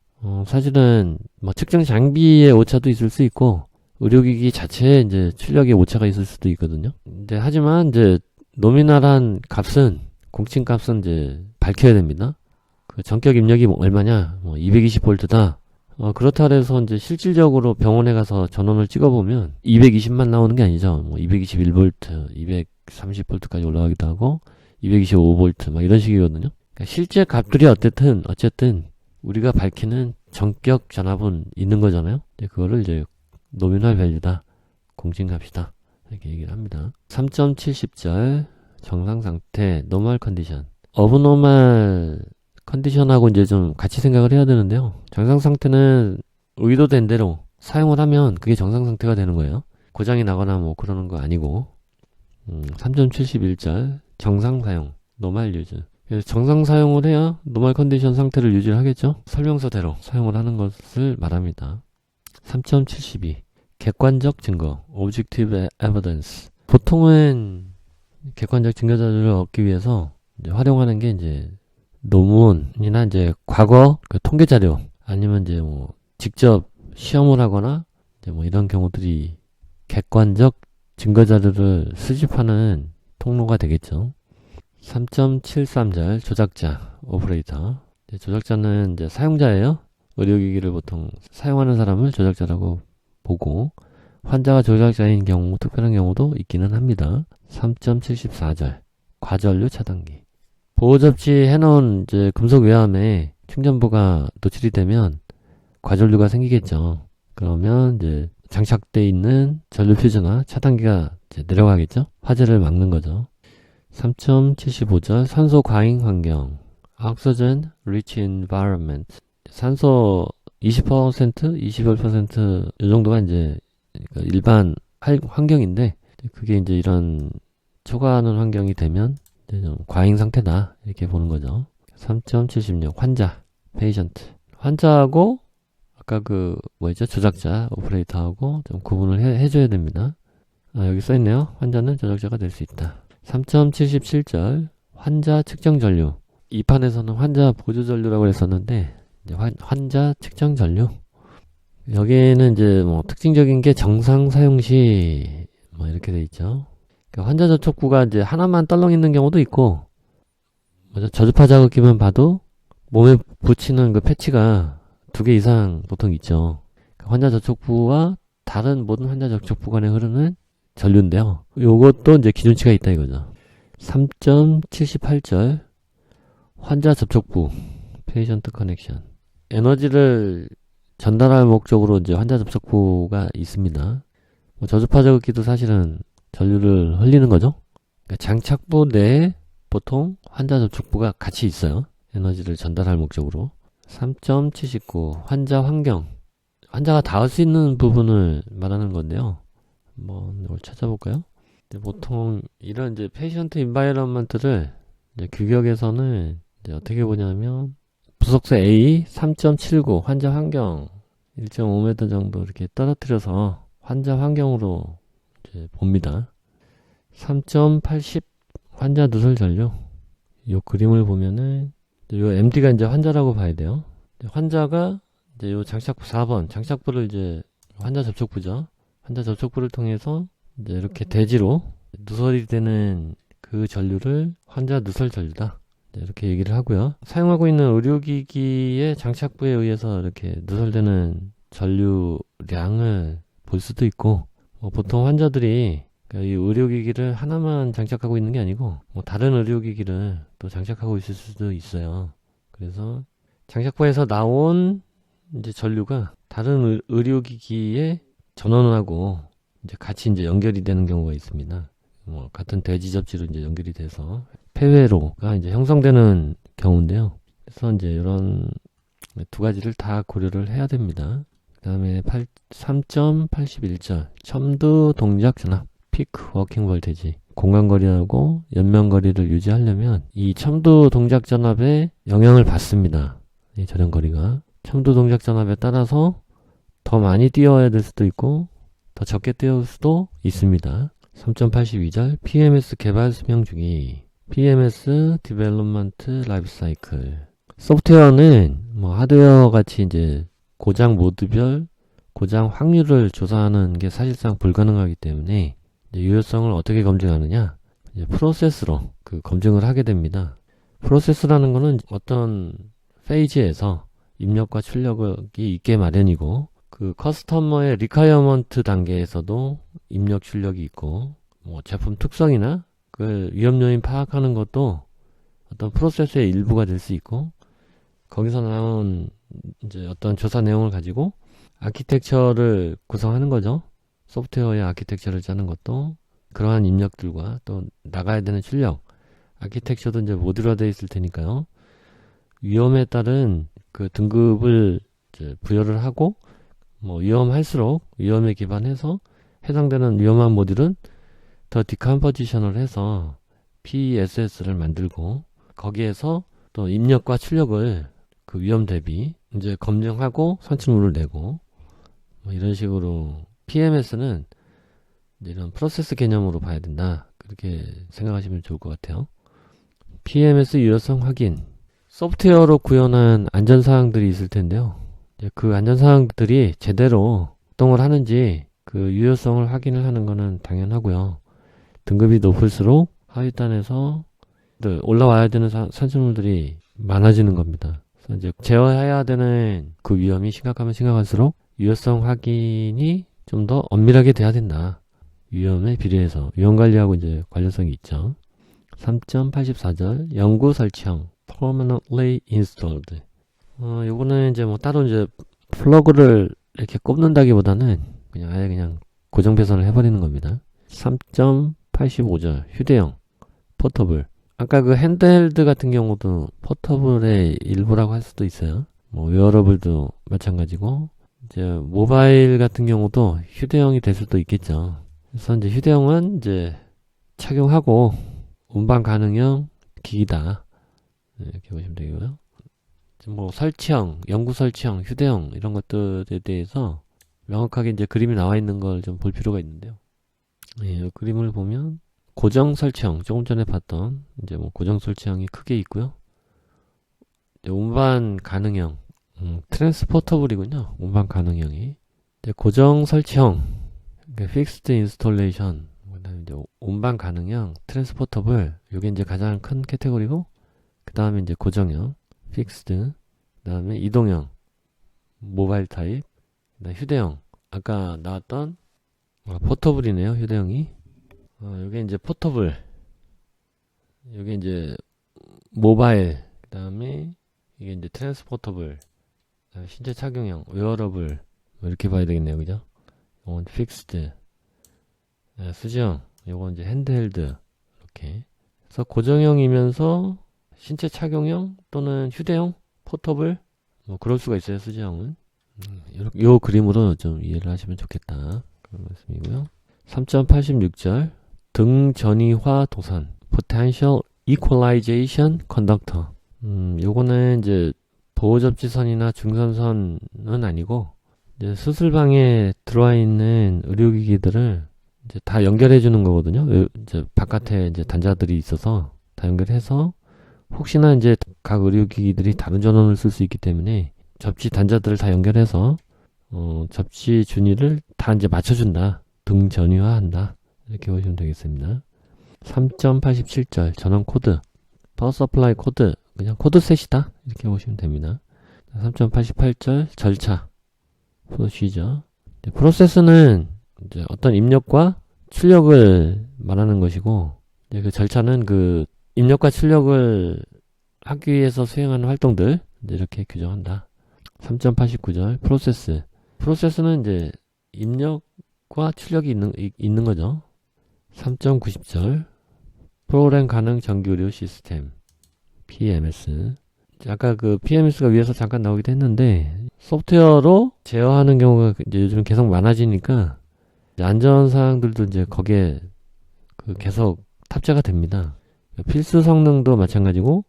사실은 뭐 측정 장비의 오차도 있을 수 있고 의료기기 자체에 이제 출력의 오차가 있을 수도 있거든요. 근데 하지만 이제 노미널한 값은 공칭값은 이제 밝혀야 됩니다. 그 전격 입력이 뭐 얼마냐? 뭐 220V다. 그렇다 해서 이제 실질적으로 병원에 가서 전원을 찍어보면 220만 나오는 게 아니죠. 뭐 221V, 230V까지 올라가기도 하고 225V 막 이런 식이거든요. 그러니까 실제 값들이 어쨌든 우리가 밝히는 전격 전압은 있는 거잖아요. 그거를 이제 노미널 밸류다, 공칭값이다 이렇게 얘기를 합니다. 3.70절 정상 상태 노멀 컨디션 어브노멀 컨디션하고 이제 좀 같이 생각을 해야 되는데요. 정상 상태는 의도된 대로 사용을 하면 그게 정상 상태가 되는 거예요. 고장이 나거나 뭐 그러는 거 아니고. 3.71절 정상 사용 노멀 유즈. 그래서 정상 사용을 해야 노멀 컨디션 상태를 유지를 하겠죠. 설명서대로 사용을 하는 것을 말합니다. 3.72 객관적 증거 objective evidence. 보통은 객관적 증거 자료를 얻기 위해서 이제 활용하는 게 이제 논문이나 이제 과거 그 통계 자료 아니면 이제 뭐 직접 시험을 하거나 이제 뭐 이런 경우들이 객관적 증거 자료를 수집하는 통로가 되겠죠. 3.73절 조작자 오퍼레이터. 조작자는 이제 사용자예요. 의료기기를 보통 사용하는 사람을 조작자라고 보고 환자가 조작자인 경우 특별한 경우도 있기는 합니다. 3.74절 과전류 차단기. 보호 접지 해놓은 이제 금속 외암에 충전부가 노출이 되면 과전류가 생기겠죠. 그러면 이제 장착돼 있는 전류 퓨즈나 차단기가 이제 내려가겠죠. 화재를 막는 거죠. 3.75절 산소 과잉 환경 Oxygen Rich Environment. 산소 20%, 21% 이 정도가 이제 일반 환경인데 그게 이제 이런 초과하는 환경이 되면 좀 과잉 상태다 이렇게 보는 거죠. 3.76 환자 페이션트. 환자하고 아까 그 뭐였죠? 조작자 오퍼레이터하고 좀 구분을 해줘야 됩니다. 여기 써있네요. 환자는 조작자가 될 수 있다. 3.77절 환자 측정 전류. 이 판에서는 환자 보조 전류라고 했었는데 이제 환자 측정 전류. 여기에는 이제 뭐 특징적인 게 정상 사용 시 뭐 이렇게 돼 있죠. 그러니까 환자 접촉부가 이제 하나만 떨렁 있는 경우도 있고, 저주파 자극기만 봐도 몸에 붙이는 그 패치가 2개 이상 보통 있죠. 그러니까 환자 접촉부와 다른 모든 환자 접촉부 간에 흐르는 전류인데요. 요것도 이제 기준치가 있다 이거죠. 3.78절 환자 접촉부 페이션트 커넥션. 에너지를 전달할 목적으로 이제 환자 접촉부가 있습니다. 저주파 자극기도 사실은 전류를 흘리는 거죠. 그러니까 장착부 내에 보통 환자 접촉부가 같이 있어요. 에너지를 전달할 목적으로. 3.79 환자 환경. 환자가 닿을 수 있는 부분을 말하는 건데요. 이걸 찾아볼까요? 보통 이런 이제 페이션트 인바이러먼트를 이제 규격에서는 이제 어떻게 보냐면 부속세 A 3.79 환자 환경 1.5m 정도 이렇게 떨어뜨려서 환자 환경으로 이제 봅니다. 3.80 환자 누설 전류. 이 그림을 보면은 요 MD가 이제 환자라고 봐야 돼요. 환자가 이제 요 장착부 4번, 장착부를 이제 환자 접촉부죠. 환자 접촉부를 통해서 이제 이렇게 대지로 누설이 되는 그 전류를 환자 누설 전류다. 이렇게 얘기를 하고요. 사용하고 있는 의료기기의 장착부에 의해서 이렇게 누설되는 전류량을 볼 수도 있고, 보통 환자들이 이 의료기기를 하나만 장착하고 있는 게 아니고 다른 의료기기를 또 장착하고 있을 수도 있어요. 그래서 장착부에서 나온 이제 전류가 다른 의료기기에 전원하고 이제 같이 이제 연결이 되는 경우가 있습니다. 같은 대지 접지로 이제 연결이 돼서 폐회로가 이제 형성되는 경우인데요. 그래서 이제 이런 두 가지를 다 고려를 해야 됩니다. 그 다음에 3.81절 첨두 동작 전압 피크 워킹 볼테지, 공간거리하고 연면거리를 유지하려면 이 첨두 동작 전압에 영향을 받습니다. 이 저렴거리가 첨두 동작 전압에 따라서 더 많이 뛰어야 될 수도 있고 더 적게 뛰어올 수도 있습니다. 3.82절 PMS 개발 수명 주기, PMS 디벨롭먼트 라이프 사이클. 소프트웨어는 하드웨어 같이 이제 고장 모드별 고장 확률을 조사하는 게 사실상 불가능하기 때문에 유효성을 어떻게 검증하느냐, 이제 프로세스로 그 검증을 하게 됩니다. 프로세스라는 거는 어떤 페이지에서 입력과 출력이 있게 마련이고, 그 커스터머의 리콰이어먼트 단계에서도 입력 출력이 있고, 제품 특성이나 그 위험 요인 파악하는 것도 어떤 프로세스의 일부가 될 수 있고, 거기서 나온 이제 어떤 조사 내용을 가지고 아키텍처를 구성하는 거죠. 소프트웨어의 아키텍처를 짜는 것도 그러한 입력들과 또 나가야 되는 출력, 아키텍처도 이제 모듈화되어 있을 테니까요. 위험에 따른 그 등급을 이제 부여를 하고, 위험할수록 위험에 기반해서 해당되는 위험한 모듈은 더 디컴포지션을 해서 PESS를 만들고, 거기에서 또 입력과 출력을 그 위험 대비 이제 검증하고 선출물을 내고, 이런 식으로 PMS는 이런 프로세스 개념으로 봐야 된다. 그렇게 생각하시면 좋을 것 같아요. PMS 유효성 확인. 소프트웨어로 구현한 안전사항들이 있을 텐데요. 그 안전사항들이 제대로 작동을 하는지 그 유효성을 확인을 하는 것은 당연하고요. 등급이 높을수록 하위단에서 올라와야 되는 산출물들이 많아지는 겁니다. 그래서 이제 제어해야 되는 그 위험이 심각하면 심각할수록 유효성 확인이 좀 더 엄밀하게 돼야 된다. 위험에 비례해서 위험관리하고 이제 관련성이 있죠. 3.84절 영구 설치형 permanently installed. 요거는 이제 따로 이제 플러그를 이렇게 꼽는다기보다는 그냥 아예 그냥 고정 배선을 해버리는 겁니다. 3.85절 휴대용 포터블. 아까 그 핸드헬드 같은 경우도 포터블의 일부라고 할 수도 있어요. 웨어러블도 마찬가지고, 이제 모바일 같은 경우도 휴대용이 될 수도 있겠죠. 그래서 이제 휴대용은 이제 착용하고 운반 가능형 기기다. 이렇게 보시면 되고요. 설치형, 영구 설치형, 휴대용 이런 것들에 대해서 명확하게 이제 그림이 나와 있는 걸 좀 볼 필요가 있는데요. 이 그림을 보면 고정 설치형, 조금 전에 봤던 이제 고정 설치형이 크게 있고요. 운반 가능형, 트랜스포터블이군요. 운반 가능형이. 고정 설치형, 픽스드 인스톨레이션, 그다음에 이제 운반 가능형, 트랜스포터블, 요게 이제 가장 큰 카테고리고, 그 다음에 이제 고정형, 픽스드, 그 다음에 이동형, 모바일 타입, 그다음에 휴대형, 아까 나왔던 포터블이네요. 휴대형이. 요게 이제 포터블, 요게 이제 모바일, 그 다음에 이게 이제 트랜스포터블, 신체 착용형, 웨어러블, 이렇게 봐야 되겠네요. 그죠? 이건 픽스드, 수지형, 요건 이제 핸드헬드, 이렇게. 그래서 고정형이면서 신체 착용형 또는 휴대용, 포터블, 그럴 수가 있어요. 수지형은. 요 그림으로 좀 이해를 하시면 좋겠다. 그런 말씀이고요. 3.86절 등전이화 도선 Potential Equalization Conductor. 요거는 이제 보호접지선이나 중선선은 아니고, 이제 수술방에 들어와 있는 의료기기들을 이제 다 연결해 주는 거거든요. 이제 바깥에 이제 단자들이 있어서 다 연결해서 혹시나 이제 각 의료기기들이 다른 전원을 쓸 수 있기 때문에 접지 단자들을 다 연결해서 접지 준위를 다 이제 맞춰준다. 등전위화한다. 이렇게 보시면 되겠습니다. 3.87절 전원 코드, 파워 서플라이 코드, 그냥 코드 셋이다. 이렇게 보시면 됩니다. 3.88절 절차, 프로시저. 프로세스는 이제 어떤 입력과 출력을 말하는 것이고, 이제 그 절차는 그 입력과 출력을 하기 위해서 수행하는 활동들, 이제 이렇게 규정한다. 3.89절 프로세스. 프로세스는 이제 입력과 출력이 있는 거죠. 3.90절 프로그램 가능 정기 의료 시스템, PMS. 아까 그 PMS가 위에서 잠깐 나오기도 했는데, 소프트웨어로 제어하는 경우가 이제 요즘 계속 많아지니까 안전사항들도 이제 거기에 계속 탑재가 됩니다. 필수 성능도 마찬가지고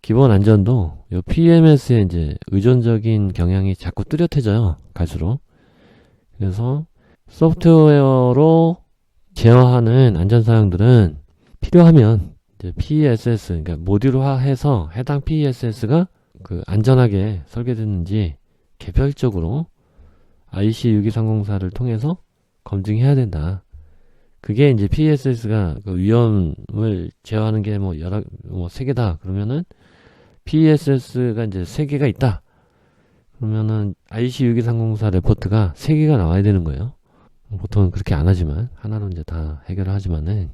기본 안전도 요 PMS에 이제 의존적인 경향이 자꾸 뚜렷해져요. 갈수록. 그래서 소프트웨어로 제어하는 안전사항들은 필요하면 이제 PESS, 그러니까 모듈화해서 해당 PESS가 그 안전하게 설계됐는지 개별적으로 IC62304를 통해서 검증해야 된다. 그게 이제 PESS가 그 위험을 제어하는 게 뭐 3개다. 그러면은 PESS가 이제 3개가 있다. 그러면은 IC62304 레포트가 3개가 나와야 되는 거예요. 보통은 그렇게 안 하지만, 하나로 이제 다 해결을 하지만은,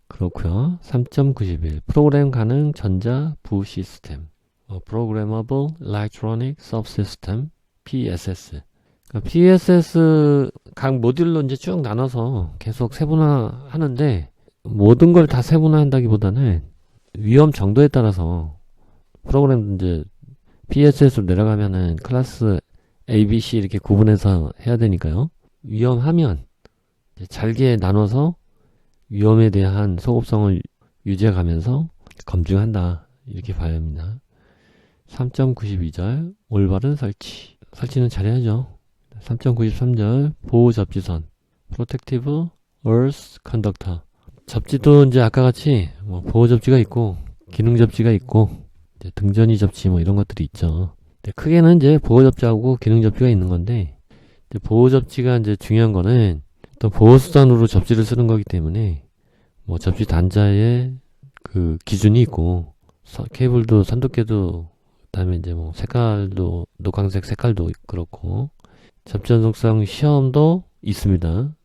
그렇고요. 3.91 프로그램 가능 전자 부 시스템, Programmable Electronic Subsystem, PSS. 그러니까 PSS 각 모듈로 이제 쭉 나눠서 계속 세분화 하는데, 모든 걸 다 세분화한다기보다는 위험 정도에 따라서 프로그램 이제 PSS로 내려가면은 클래스 A, B, C 이렇게 구분해서 해야 되니까요. 위험하면 이제 잘게 나눠서 위험에 대한 소급성을 유지해가면서 검증한다. 이렇게 봐야 합니다. 3.92절 올바른 설치. 설치는 잘해야죠. 3.93절 보호 접지선, Protective Earth Conductor. 접지도 이제 아까 같이 뭐 보호 접지가 있고 기능 접지가 있고 이제 등전이 접지 뭐 이런 것들이 있죠. 크게는 이제 보호 접지하고 기능 접지가 있는 건데, 이제 보호 접지가 이제 중요한 거는 어떤 보호 수단으로 접지를 쓰는 거기 때문에 뭐 접지 단자에 그 기준이 있고, 케이블도 산도계도, 그다음에 이제 뭐 색깔도 노광색 색깔도 그렇고, 접지 전속성 시험도 있습니다.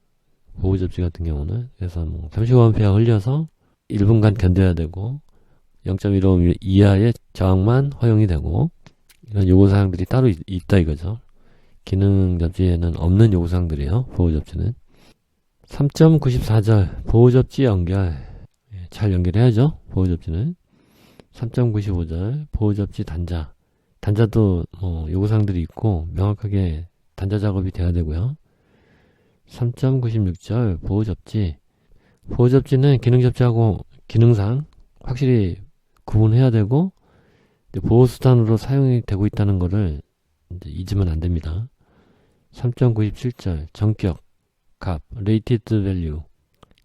보호 접지 같은 경우는. 그래서 뭐 35A 흘려서 1분간 견뎌야 되고 0.15mm 이하의 저항만 허용이 되고, 이런 요구사항들이 따로 있다 이거죠. 기능 접지에는 없는 요구사항들이에요. 보호 접지는. 3.94절 보호 접지 연결. 잘 연결해야죠. 보호 접지는. 3.95절 보호 접지 단자. 단자도 뭐 요구사항들이 있고 명확하게 단자 작업이 돼야 되고요. 3.96절 보호 접지. 보호 접지는 기능 접지하고 기능상 확실히 구분해야 되고, 보호 수단으로 사용이 되고 있다는 거를 이제 잊으면 안 됩니다. 3.97절 정격 값 rated value.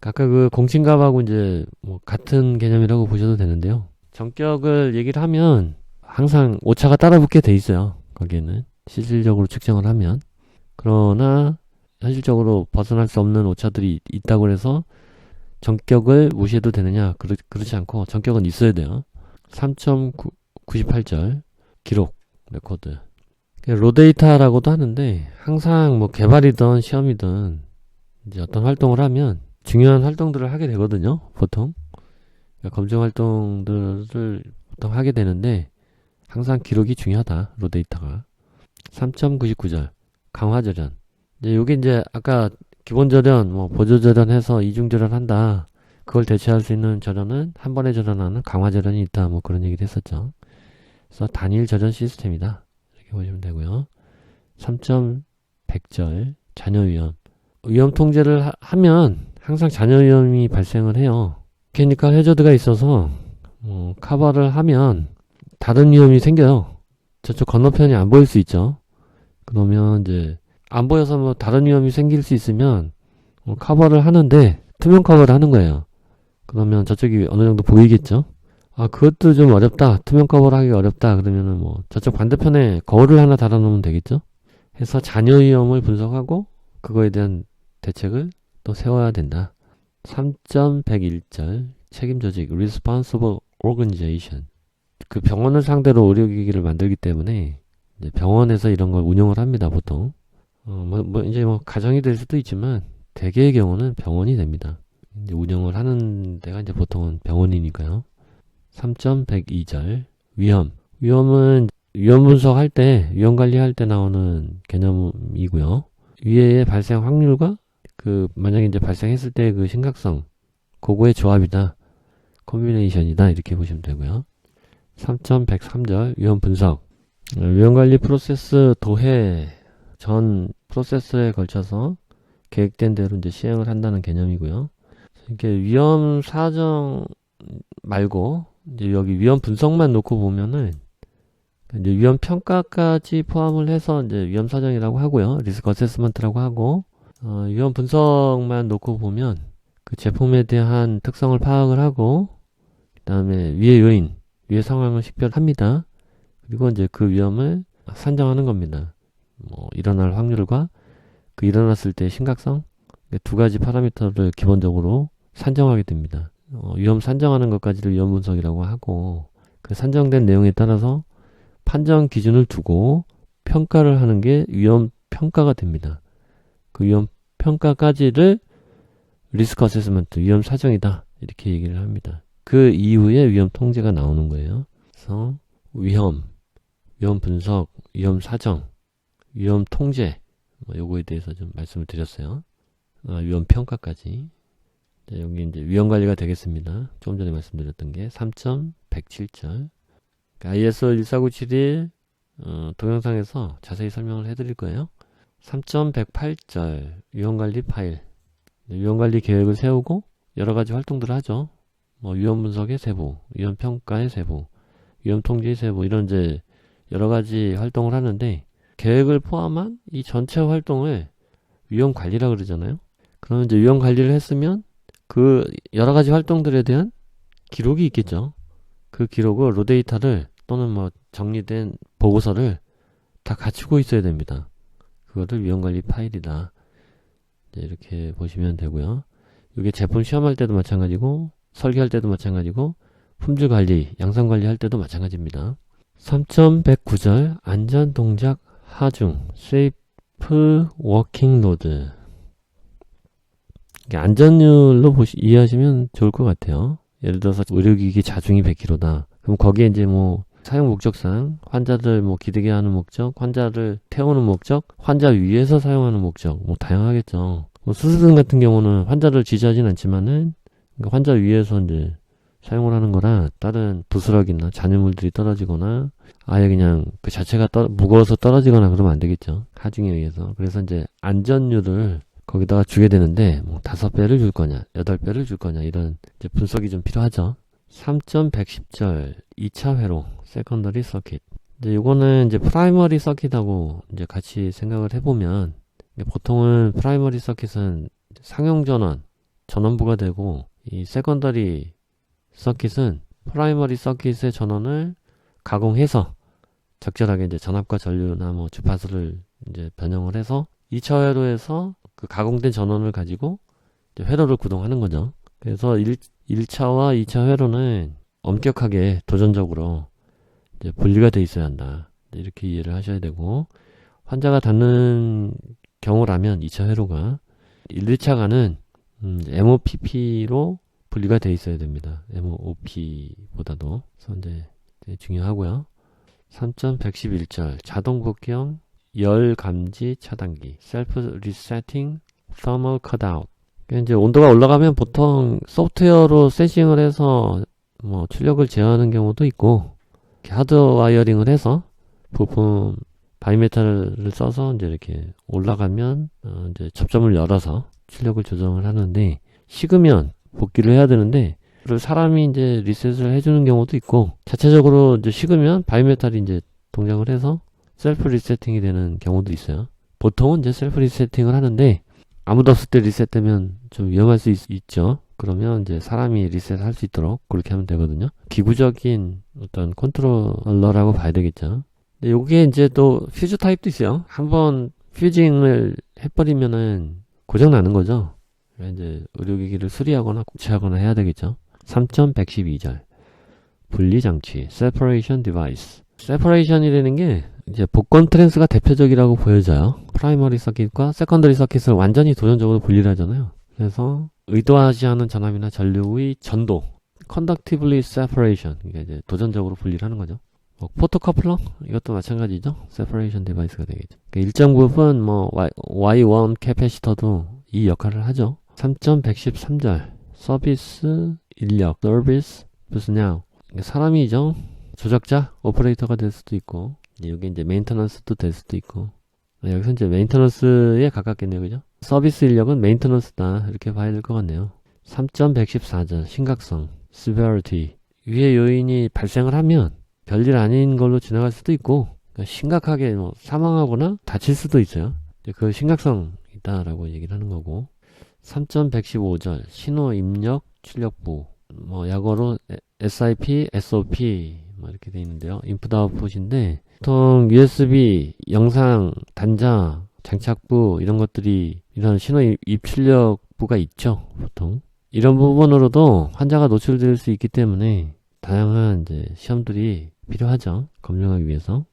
아까 그 공칭값하고 이제 뭐 같은 개념이라고 보셔도 되는데요. 정격을 얘기를 하면 항상 오차가 따라붙게 돼 있어요. 거기에는 실질적으로 측정을 하면. 그러나 현실적으로 벗어날 수 없는 오차들이 있다고 해서 정격을 무시해도 되느냐? 그렇지 않고 정격은 있어야 돼요. 3.98절 기록 레코드. 로데이터라고도 하는데, 항상 뭐 개발이든 시험이든 이제 어떤 활동을 하면 중요한 활동들을 하게 되거든요. 보통 그러니까 검증 활동들을 보통 하게 되는데 항상 기록이 중요하다. 로데이터가. 3.99절 강화절연. 이제 요게 이제 아까 기본절연, 뭐 보조절연해서 이중절연 한다. 그걸 대체할 수 있는 절연은 한 번에 절연하는 강화절연이 있다. 뭐 그런 얘기를 했었죠. 그래서 단일 절연 시스템이다. 이렇게 보시면 되고요. 3.100절 잔여 위험. 위험 통제를 하면 항상 잔여 위험이 발생을 해요. 메케니컬 해저드가 있어서 커버를 하면 다른 위험이 생겨요. 저쪽 건너편이 안 보일 수 있죠. 그러면 이제 안 보여서 뭐 다른 위험이 생길 수 있으면 커버를 하는데 투명 커버를 하는 거예요. 그러면 저쪽이 어느 정도 보이겠죠. 그것도 좀 어렵다. 투명 커버를 하기 어렵다. 그러면은 뭐 저쪽 반대편에 거울을 하나 달아놓으면 되겠죠? 해서 잔여 위험을 분석하고 그거에 대한 대책을 또 세워야 된다. 3.101절 책임 조직 Responsible Organization. 그 병원을 상대로 의료기기를 만들기 때문에 이제 병원에서 이런 걸 운영을 합니다. 보통 이제 가정이 될 수도 있지만 대개의 경우는 병원이 됩니다. 이제 운영을 하는 데가 이제 보통은 병원이니까요. 3.102절 위험은 위험 분석할 때 위험 관리할 때 나오는 개념이고요. 위해의 발생 확률과 만약에 이제 발생했을 때 그 심각성 그거의 조합이다. 콤비네이션이다. 이렇게 보시면 되고요. 3.103절 위험 분석 위험 관리 프로세스 도해 전 프로세스에 걸쳐서 계획된 대로 이제 시행을 한다는 개념이고요. 이렇게 위험 사정 말고 이제 여기 위험 분석만 놓고 보면은 이제 위험 평가까지 포함을 해서 이제 위험 사정이라고 하고요. 리스크 어세스먼트라고 하고 위험 분석만 놓고 보면 그 제품에 대한 특성을 파악을 하고 그다음에 위해 요인, 위해 상황을 식별합니다. 그리고 이제 그 위험을 산정하는 겁니다. 일어날 확률과 그 일어났을 때의 심각성 두 가지 파라미터를 기본적으로 산정하게 됩니다. 위험 산정하는 것까지를 위험 분석이라고 하고 그 산정된 내용에 따라서 판정 기준을 두고 평가를 하는 게 위험 평가가 됩니다. 그 위험 평가까지를 리스크 어세스먼트, 위험 사정이다. 이렇게 얘기를 합니다. 그 이후에 위험 통제가 나오는 거예요. 그래서 위험 분석, 위험 사정, 위험 통제 요거에 대해서 좀 말씀을 드렸어요. 위험 평가까지. 여기 이제 위험 관리가 되겠습니다. 조금 전에 말씀드렸던 게 3.107절. ISO 14971 동영상에서 자세히 설명을 해드릴 거예요. 3.108절 위험 관리 파일. 위험 관리 계획을 세우고 여러 가지 활동들을 하죠. 위험 분석의 세부, 위험 평가의 세부, 위험 통제의 세부 이런 이제 여러 가지 활동을 하는데 계획을 포함한 이 전체 활동을 위험 관리라 그러잖아요. 그러면 이제 위험 관리를 했으면 그 여러 가지 활동들에 대한 기록이 있겠죠. 그 기록을 로데이터를 또는 정리된 보고서를 다 갖추고 있어야 됩니다. 그거를 위험 관리 파일이다. 이렇게 보시면 되고요. 이게 제품 시험할 때도 마찬가지고 설계할 때도 마찬가지고 품질 관리, 양산 관리할 때도 마찬가지입니다. 3.109절 안전 동작 하중 Safe Working Load 안전율로 이해하시면 좋을 것 같아요. 예를 들어서 의료기기 자중이 100kg다. 그럼 거기에 이제 사용 목적상 환자들 기대게 하는 목적, 환자를 태우는 목적, 환자 위에서 사용하는 목적 다양하겠죠. 수술등 같은 경우는 환자를 지지하진 않지만은 환자 위에서 이제 사용을 하는 거라 다른 부스러기나 잔여물들이 떨어지거나 아예 그냥 그 자체가 무거워서 떨어지거나 그러면 안 되겠죠. 하중에 의해서. 그래서 이제 안전율을 거기다가 주게 되는데 5배를 줄 거냐 8배를 줄 거냐 이런 이제 분석이 좀 필요하죠. 3.110절 2차 회로 세컨더리 서킷. 이제 요거는 이제 프라이머리 서킷하고 이제 같이 생각을 해보면 보통은 프라이머리 서킷은 상용 전원부가 되고 이 세컨더리 서킷은 프라이머리 서킷의 전원을 가공해서 적절하게 이제 전압과 전류나 주파수를 이제 변형을 해서 2차 회로에서 그 가공된 전원을 가지고 이제 회로를 구동하는 거죠. 그래서 1차와 2차 회로는 엄격하게 도전적으로 이제 분리가 돼 있어야 한다. 이렇게 이해를 하셔야 되고 환자가 닿는 경우라면 2차 회로가 1, 2차가는 MOPP로 분리가 돼 있어야 됩니다. MOP보다도. 그래서 이제 중요하고요. 3.111절 자동 복귀형 열 감지 차단기 Self Resetting Thermal Cutout. 이제 온도가 올라가면 보통 소프트웨어로 세팅을 해서 출력을 제어하는 경우도 있고 하드 와이어링을 해서 부품 바이메탈을 써서 이제 이렇게 올라가면 이제 접점을 열어서 출력을 조정을 하는데 식으면 복귀를 해야 되는데 사람이 이제 리셋을 해주는 경우도 있고 자체적으로 이제 식으면 바이메탈이 이제 동작을 해서 셀프 리세팅이 되는 경우도 있어요. 보통은 이제 셀프 리세팅을 하는데 아무도 없을 때 리셋되면 좀 위험할 수 있죠. 그러면 이제 사람이 리셋할 수 있도록 그렇게 하면 되거든요. 기구적인 어떤 컨트롤러라고 봐야 되겠죠. 근데 요게 이제 또 퓨즈 타입도 있어요. 한번 퓨징을 해버리면은 고장 나는 거죠. 이제 의료기기를 수리하거나 교체하거나 해야 되겠죠. 3.112절 분리장치 separation device. separation이라는 게 이제 복권 트랜스가 대표적이라고 보여져요. 프라이머리 서킷과 세컨더리 서킷을 완전히 도전적으로 분리를 하잖아요. 그래서 의도하지 않은 전압이나 전류의 전도 conductively separation, 이게 이제 도전적으로 분리를 하는 거죠. 포토커플러 이것도 마찬가지죠. separation device가 되겠죠. 그러니까 일정 부분 Y1 캐패시터도 이 역할을 하죠. 3.113절 서비스 인력 service personnel, 사람이죠. 조작자 오퍼레이터가 될 수도 있고, 여기 이제 메인터넌스도 될 수도 있고, 여기서 이제 메인터넌스에 가깝겠네요. 그죠? 서비스 인력은 메인터넌스다 이렇게 봐야 될 것 같네요. 3.114절 심각성 severity, 위의 요인이 발생을 하면 별일 아닌 걸로 지나갈 수도 있고, 그러니까 심각하게 사망하거나 다칠 수도 있어요. 그 심각성 있다라고 얘기를 하는 거고. 3.115절 신호 입력 출력부, 약어로 SIP, SOP 이렇게 돼 있는데요. 인풋 아웃풋인데 보통 USB, 영상, 단자, 장착부 이런 것들이 이런 신호 입출력부가 있죠. 보통 이런 부분으로도 환자가 노출될 수 있기 때문에 다양한 이제 시험들이 필요하죠. 검증하기 위해서.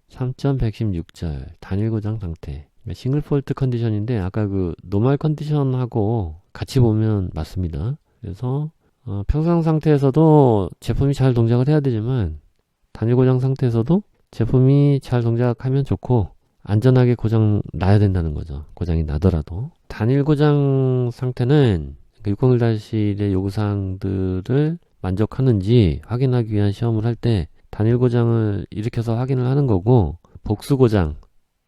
3.116절 단일 고장 상태. 싱글 폴트 컨디션인데 아까 그 노멀 컨디션하고 같이 보면 맞습니다. 그래서 평상 상태에서도 제품이 잘 동작을 해야 되지만 단일 고장 상태에서도 제품이 잘 동작하면 좋고 안전하게 고장 나야 된다는 거죠. 고장이 나더라도. 단일 고장 상태는 601-1의 요구사항들을 만족하는지 확인하기 위한 시험을 할 때 단일 고장을 일으켜서 확인을 하는 거고, 복수 고장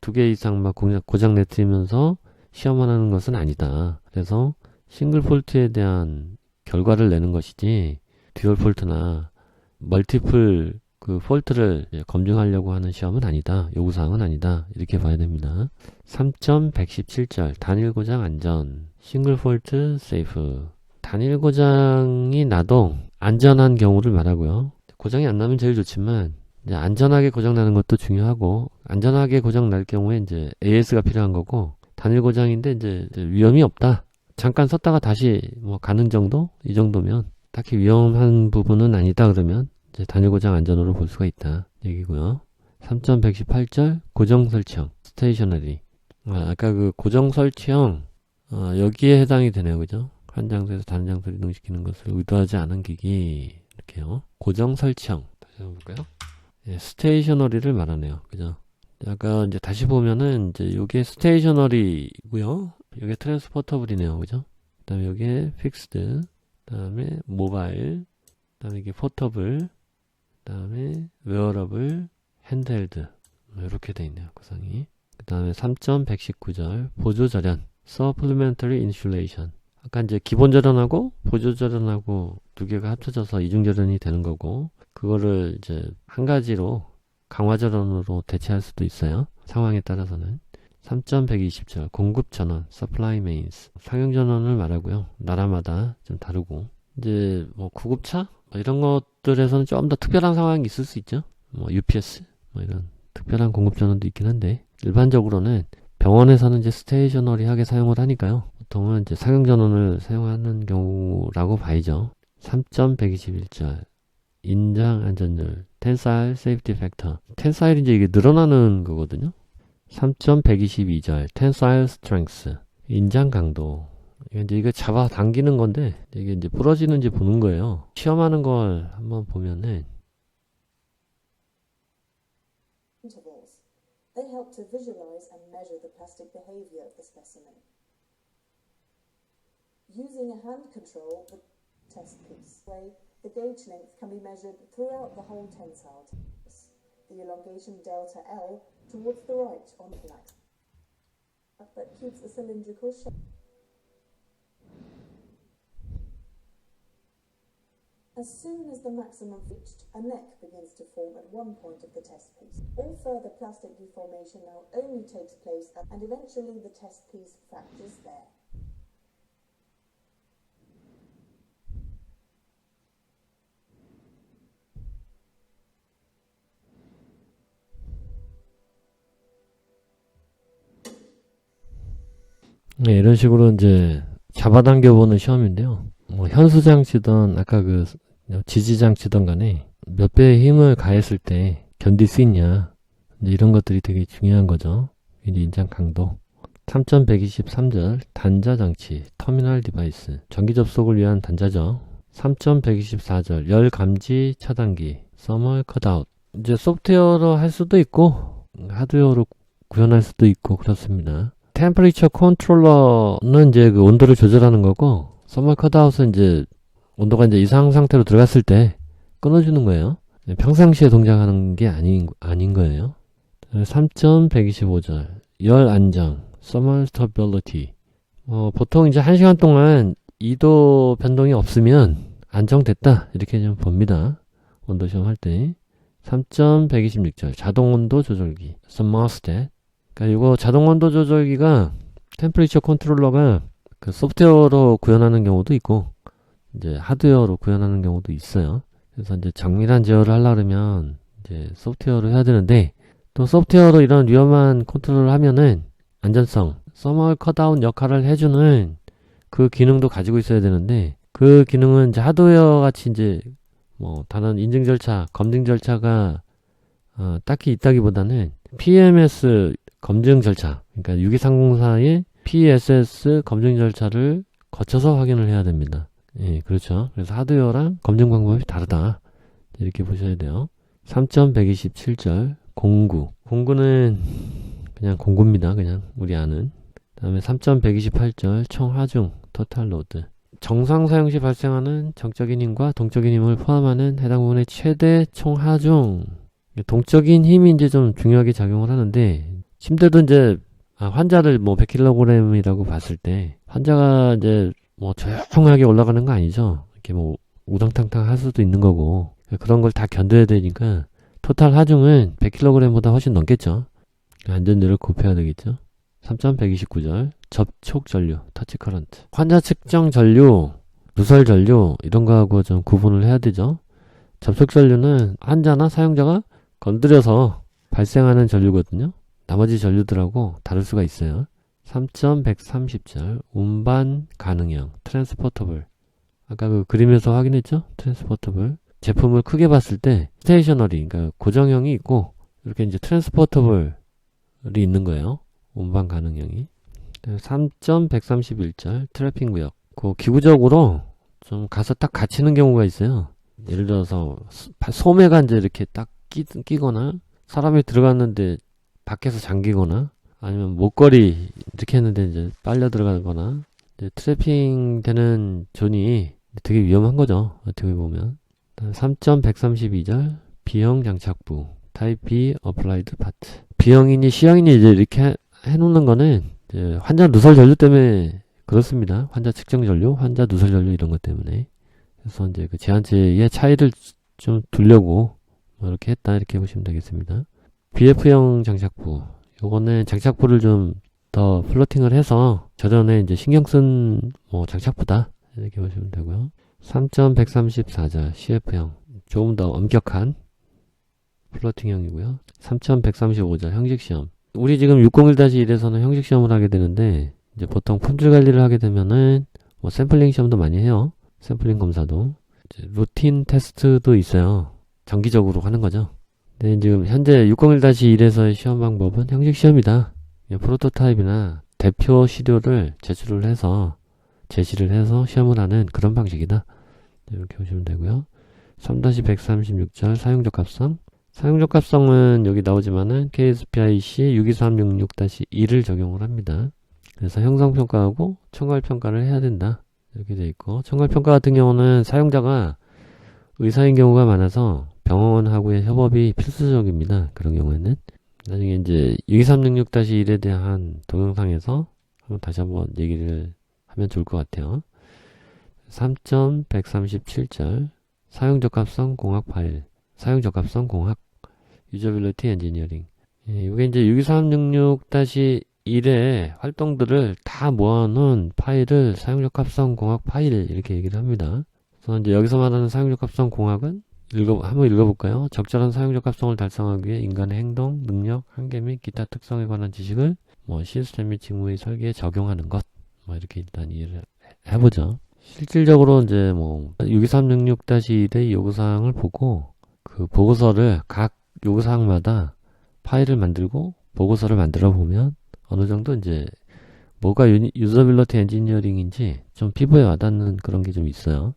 2개 이상 막 고장 내트리면서 시험을 하는 것은 아니다. 그래서 싱글 폴트에 대한 결과를 내는 것이지 듀얼 폴트나 멀티플 그 폴트를 검증하려고 하는 시험은 아니다. 요구사항은 아니다. 이렇게 봐야 됩니다. 3.117절 단일 고장 안전 싱글 폴트 세이프. 단일 고장이 나도 안전한 경우를 말하고요. 고장이 안 나면 제일 좋지만 이제 안전하게 고장 나는 것도 중요하고, 안전하게 고장 날 경우에 이제 AS가 필요한 거고, 단일 고장인데 이제 위험이 없다. 잠깐 썼다가 다시 가는 정도? 이 정도면 딱히 위험한 부분은 아니다. 그러면 이제 단일 고장 안전으로 볼 수가 있다 얘기고요. 3.118절 고정 설치형 스테이셔너리. 아까 그 고정 설치형 여기에 해당이 되네요. 그죠? 한 장소에서 다른 장소로 이동시키는 것을 의도하지 않은 기기. 이렇게요. 고정 설치형 다시 한번 볼까요? 예, 스테이셔너리를 말하네요. 그죠? 아까 이제 다시 보면은 이제 요게 스테이셔너리고요. 요게 트랜스포터블이네요. 그죠? 그 다음에 요게 픽스드, 그 다음에 모바일, 그 다음에 이게 포터블, 그 다음에 웨어러블, 핸드헬드. 이렇게 돼 있네요. 구성이. 그 다음에 3.119절 보조절연 supplementary insulation. 아까 이제 기본절연하고 보조절연하고 두 개가 합쳐져서 이중절연이 되는 거고, 그거를 이제 한 가지로 강화절연으로 대체할 수도 있어요. 상황에 따라서는. 3.120절 공급전원 supply mains 상용전원을 말하고요. 나라마다 좀 다르고, 이제 구급차 이런 것들에서는 좀 더 특별한 상황이 있을 수 있죠. UPS 이런 특별한 공급전원도 있긴 한데, 일반적으로는 병원에서는 이제 스테이셔너리하게 사용을 하니까요. 보통은 이제 상용전원을 사용하는 경우라고 봐야죠. 3.121절 인장 안전율 tensile safety factor. 텐사일 이제 이게 늘어나는 거거든요. 3.122절 tensile strength 인장 강도. 이제 이거 잡아 당기는 건데 이게 이제 부러지는지 보는 거예요. 시험하는 걸 한번 보면은 intervals. They help to visualize and measure the plastic behavior of the specimen. Using a hand control, the test piece way, the gauge length can be measured throughout the whole tensile test. The elongation delta L towards the right on the axis that keeps a cylindrical shape. As soon as the maximum reached, a neck begins to form at one point of the test piece. All further plastic deformation now only takes place and eventually the test piece fractures there. 네, 이런 식으로 이제 잡아당겨보는 시험인데요. 뭐 현수장치든 아까 그 지지장치든 간에 몇 배의 힘을 가했을 때 견딜 수 있냐, 이제 이런 것들이 되게 중요한 거죠. 이제 인장 강도. 3.123절 단자장치 터미널 디바이스 전기 접속을 위한 단자죠. 3.124절 열 감지 차단기 서멀 컷아웃. 이제 소프트웨어로 할 수도 있고 하드웨어로 구현할 수도 있고 그렇습니다. 템퍼리처 컨트롤러는 이제 그 온도를 조절하는 거고, 서멀 컷아웃은 이제 온도가 이제 이상 상태로 들어갔을 때 끊어주는 거예요. 평상시에 동작하는 게 아닌 거예요. 3.125절 열 안정 서멀 스테빌리티. 보통 이제 1시간 동안 2도 변동이 없으면 안정됐다 이렇게 좀 봅니다. 온도 시험 할 때. 3.126절 자동 온도 조절기 thermostat. 그러니까 이거 자동 온도 조절기가 템퍼리처 컨트롤러가 그 소프트웨어로 구현하는 경우도 있고 이제 하드웨어로 구현하는 경우도 있어요. 그래서 이제 정밀한 제어를 하려면 이제 소프트웨어로 해야 되는데, 또 소프트웨어로 이런 위험한 컨트롤을 하면은 안전성, 서멀 컷아웃 역할을 해주는 그 기능도 가지고 있어야 되는데, 그 기능은 이제 하드웨어 같이 이제 뭐 다른 인증 절차, 검증 절차가 딱히 있다기보다는 PMS 검증 절차, 그러니까 62304의 PSS 검증 절차를 거쳐서 확인을 해야 됩니다. 예, 그렇죠. 그래서 하드웨어랑 검증 방법이 다르다. 이렇게 보셔야 돼요. 3.127절 공구. 공구는 그냥 공구입니다. 그냥 우리 아는. 다음에 3.128절 총하중 토탈 로드. 정상 사용 시 발생하는 정적인 힘과 동적인 힘을 포함하는 해당 부분의 최대 총하중. 동적인 힘이 이제 좀 중요하게 작용을 하는데, 침대도 이제 환자를 뭐 100kg이라고 봤을 때 환자가 이제 뭐 조용하게 올라가는 거 아니죠. 이렇게 뭐 우당탕탕 할 수도 있는 거고, 그런 걸 다 견뎌야 되니까 토탈 하중은 100kg보다 훨씬 넘겠죠. 안전율을 곱해야 되겠죠. 3.129절 접촉 전류 터치 커런트. 환자 측정 전류, 누설 전류 이런 거하고 좀 구분을 해야 되죠. 접촉 전류는 환자나 사용자가 건드려서 발생하는 전류거든요. 나머지 전류들하고 다를 수가 있어요. 3.130절 운반 가능형 트랜스포터블. 아까 그 그림에서 확인했죠? 트랜스포터블. 제품을 크게 봤을 때 스테이셔너리, 그러니까 고정형이 있고 이렇게 이제 트랜스포터블이 있는 거예요. 운반 가능형이. 3.131절 트래핑 구역. 그 기구적으로 좀 가서 딱 갇히는 경우가 있어요. 예를 들어서 소매가 이제 이렇게 딱 끼거나, 사람이 들어갔는데 밖에서 잠기거나, 아니면 목걸이 이렇게 했는데 이제 빨려 들어가거나, 이제 트래핑 되는 존이 되게 위험한 거죠. 어떻게 보면. 3.132절 B형 장착부 타입 B 어플라이드 파트. B형이니 C형이니 이제 이렇게 해놓는 거는 이제 환자 누설 전류 때문에 그렇습니다. 환자 측정 전류, 환자 누설 전류 이런 것 때문에. 그래서 이제 그 제한체의 차이를 좀 두려고 뭐 이렇게 했다, 이렇게 보시면 되겠습니다. BF형 장착부. 요거는 장착부를 좀 더 플로팅을 해서 저전에 이제 신경 쓴 뭐 장착부다, 이렇게 보시면 되고요. 3.134절 CF형. 조금 더 엄격한 플로팅형이고요. 3.135절 형식시험. 우리 지금 601-1에서는 형식시험을 하게 되는데, 이제 보통 품질 관리를 하게 되면은 뭐 샘플링 시험도 많이 해요. 샘플링 검사도. 이제 루틴 테스트도 있어요. 정기적으로 하는 거죠. 근데 지금 현재 601-1에서의 시험 방법은 형식시험이다. 프로토타입이나 대표 시료를 제시를 해서 시험을 하는 그런 방식이다. 이렇게 보시면 되고요. 3-136절 사용적합성. 사용적합성은 여기 나오지만은 KSPIC 62366-1을 적용을 합니다. 그래서 형성평가하고 총괄평가를 해야 된다, 이렇게 되어 있고, 총괄평가 같은 경우는 사용자가 의사인 경우가 많아서 병원하고의 협업이 필수적입니다. 그런 경우에는 나중에 이제 62366-1에 대한 동영상에서 다시 한번 얘기를 하면 좋을 것 같아요. 3.137절 사용적합성 공학 파일. 사용적합성 공학 유저빌리티 엔지니어링. 이게 이제 62366-1의 활동들을 다 모아놓은 파일을 사용적합성 공학 파일, 이렇게 얘기를 합니다. 그래서 이제 여기서 말하는 사용적합성 공학은 한번 읽어볼까요? 적절한 사용적합성을 달성하기 위해 인간의 행동, 능력, 한계 및 기타 특성에 관한 지식을 뭐 시스템 및 직무의 설계에 적용하는 것, 뭐 이렇게 일단 이해를 해보죠. 실질적으로 이제 뭐 62366-1의 요구사항을 보고 그 보고서를 각 요구사항마다 파일을 만들고 보고서를 만들어 보면 어느 정도 이제 뭐가 유저빌리티 엔지니어링인지 좀 피부에 와닿는 그런 게 좀 있어요.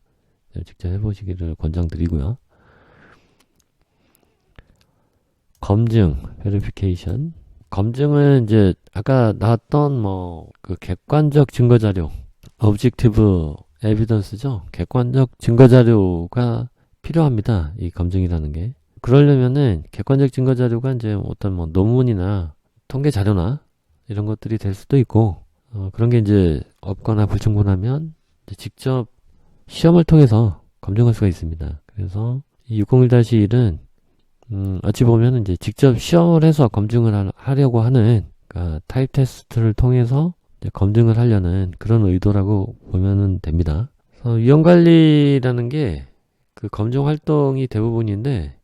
직접 해보시기를 권장드리고요. 검증, 베리피케이션. 검증은 이제 아까 나왔던 뭐 그 객관적 증거 자료, objective evidence죠. 객관적 증거 자료가 필요합니다. 이 검증이라는 게. 그러려면은 객관적 증거 자료가 이제 어떤 뭐 논문이나 통계 자료나 이런 것들이 될 수도 있고, 그런 게 이제 없거나 불충분하면 이제 직접 시험을 통해서 검증할 수가 있습니다. 그래서 이 601-1은 어찌 보면 이제 직접 시험을 해서 검증을 하려고 하는, 그러니까 타입 테스트를 통해서 이제 검증을 하려는 그런 의도라고 보면 됩니다. 그래서 위험관리라는 게 그 검증 활동이 대부분인데,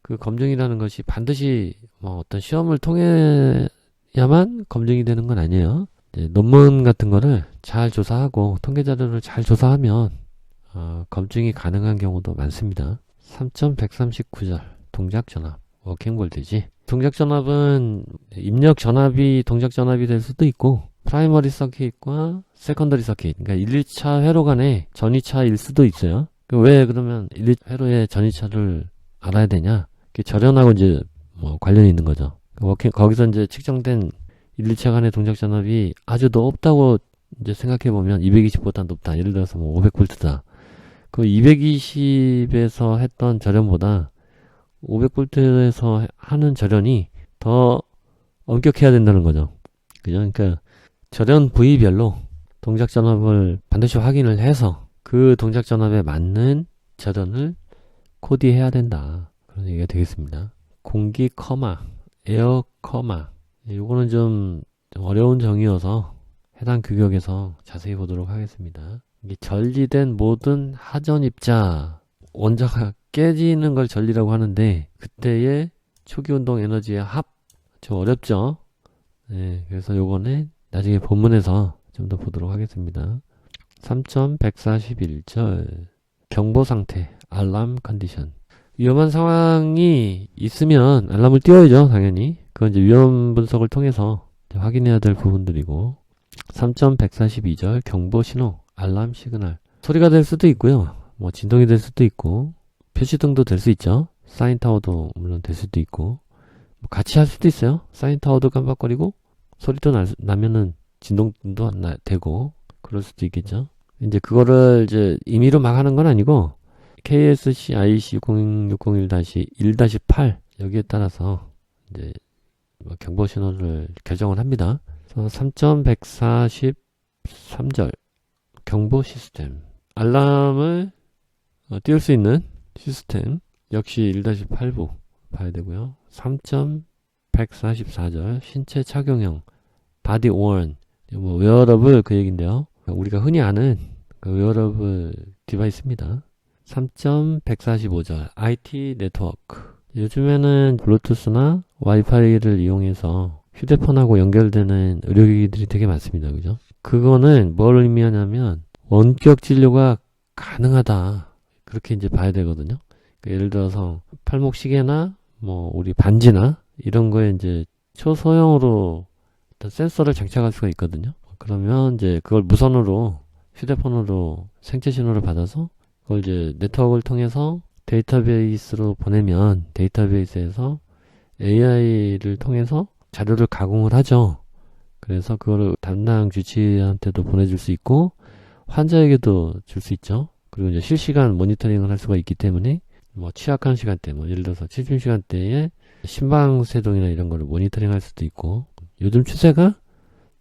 그 검증이라는 것이 반드시 뭐 어떤 시험을 통해야만 검증이 되는 건 아니에요. 이제 논문 같은 거를 잘 조사하고 통계 자료를 잘 조사하면 검증이 가능한 경우도 많습니다. 3.139절 동작 전압, 워킹 볼티지. 동작 전압은 입력 전압이 동작 전압이 될 수도 있고, 프라이머리 서킷과 세컨더리 서킷, 그러니까 1, 2차 회로 간의 전이차일 수도 있어요. 왜 그러면 1, 2회로의 전이차를 알아야 되냐? 절연하고 이제 뭐 관련이 있는 거죠. 거기서 이제 측정된 1, 2차 간의 동작 전압이 아주 높다고 이제 생각해 보면 220보다 높다. 예를 들어서 뭐 500볼트다. 그 220에서 했던 절연보다 500볼트에서 하는 절연이 더 엄격해야 된다는 거죠. 그죠? 그러니까 절연 부위별로 동작 전압을 반드시 확인을 해서 그 동작 전압에 맞는 절연을 코디해야 된다. 그런 얘기가 되겠습니다. 공기 커마, 에어 커마. 요거는 좀 어려운 정의여서 해당 규격에서 자세히 보도록 하겠습니다. 이게 전리된 모든 하전 입자, 원자가 깨지는 걸 전리라고 하는데, 그때의 초기 운동 에너지의 합, 좀 어렵죠? 네, 그래서 요거는 나중에 본문에서 좀 더 보도록 하겠습니다. 3.141절 경보 상태, 알람 컨디션. 위험한 상황이 있으면 알람을 띄워야죠, 당연히. 그건 이제 위험 분석을 통해서 확인해야 될 부분들이고. 3.142절 경보 신호, 알람 시그널. 소리가 될 수도 있고요. 뭐 진동이 될 수도 있고, 표시등도 될 수 있죠. 사인 타워도 물론 될 수도 있고, 뭐 같이 할 수도 있어요. 사인 타워도 깜빡거리고 소리도 나면은 진동도 되고 그럴 수도 있겠죠. 이제 그거를 이제 임의로 막 하는 건 아니고 KSC IC 60601-1-8 여기에 따라서 이제 뭐 경보 신호를 결정을 합니다. 그래서 3.143절 경보 시스템, 알람을 띄울 수 있는 시스템 역시 1-8부 봐야 되고요. 3.144절 신체 착용형 바디 오언, 뭐 웨어러블 그 얘기인데요. 우리가 흔히 아는 그 웨어러블 디바이스입니다. 3.145절 IT 네트워크. 요즘에는 블루투스나 와이파이를 이용해서 휴대폰하고 연결되는 의료기기들이 되게 많습니다. 그죠? 그거는 뭘 의미하냐면 원격 진료가 가능하다. 그렇게 이제 봐야 되거든요. 그러니까 예를 들어서 팔목 시계나 뭐 우리 반지나 이런 거에 이제 초소형으로 일단 센서를 장착할 수가 있거든요. 그러면 이제 그걸 무선으로 휴대폰으로 생체 신호를 받아서 그걸 이제 네트워크를 통해서 데이터베이스로 보내면 데이터베이스에서 AI를 통해서 자료를 가공을 하죠. 그래서 그거를 담당 주치의한테도 보내줄 수 있고 환자에게도 줄 수 있죠. 그리고 이제 실시간 모니터링을 할 수가 있기 때문에 뭐 취약한 시간대, 뭐 예를 들어서 취침시간대에 심방세동이나 이런 거를 모니터링 할 수도 있고, 요즘 추세가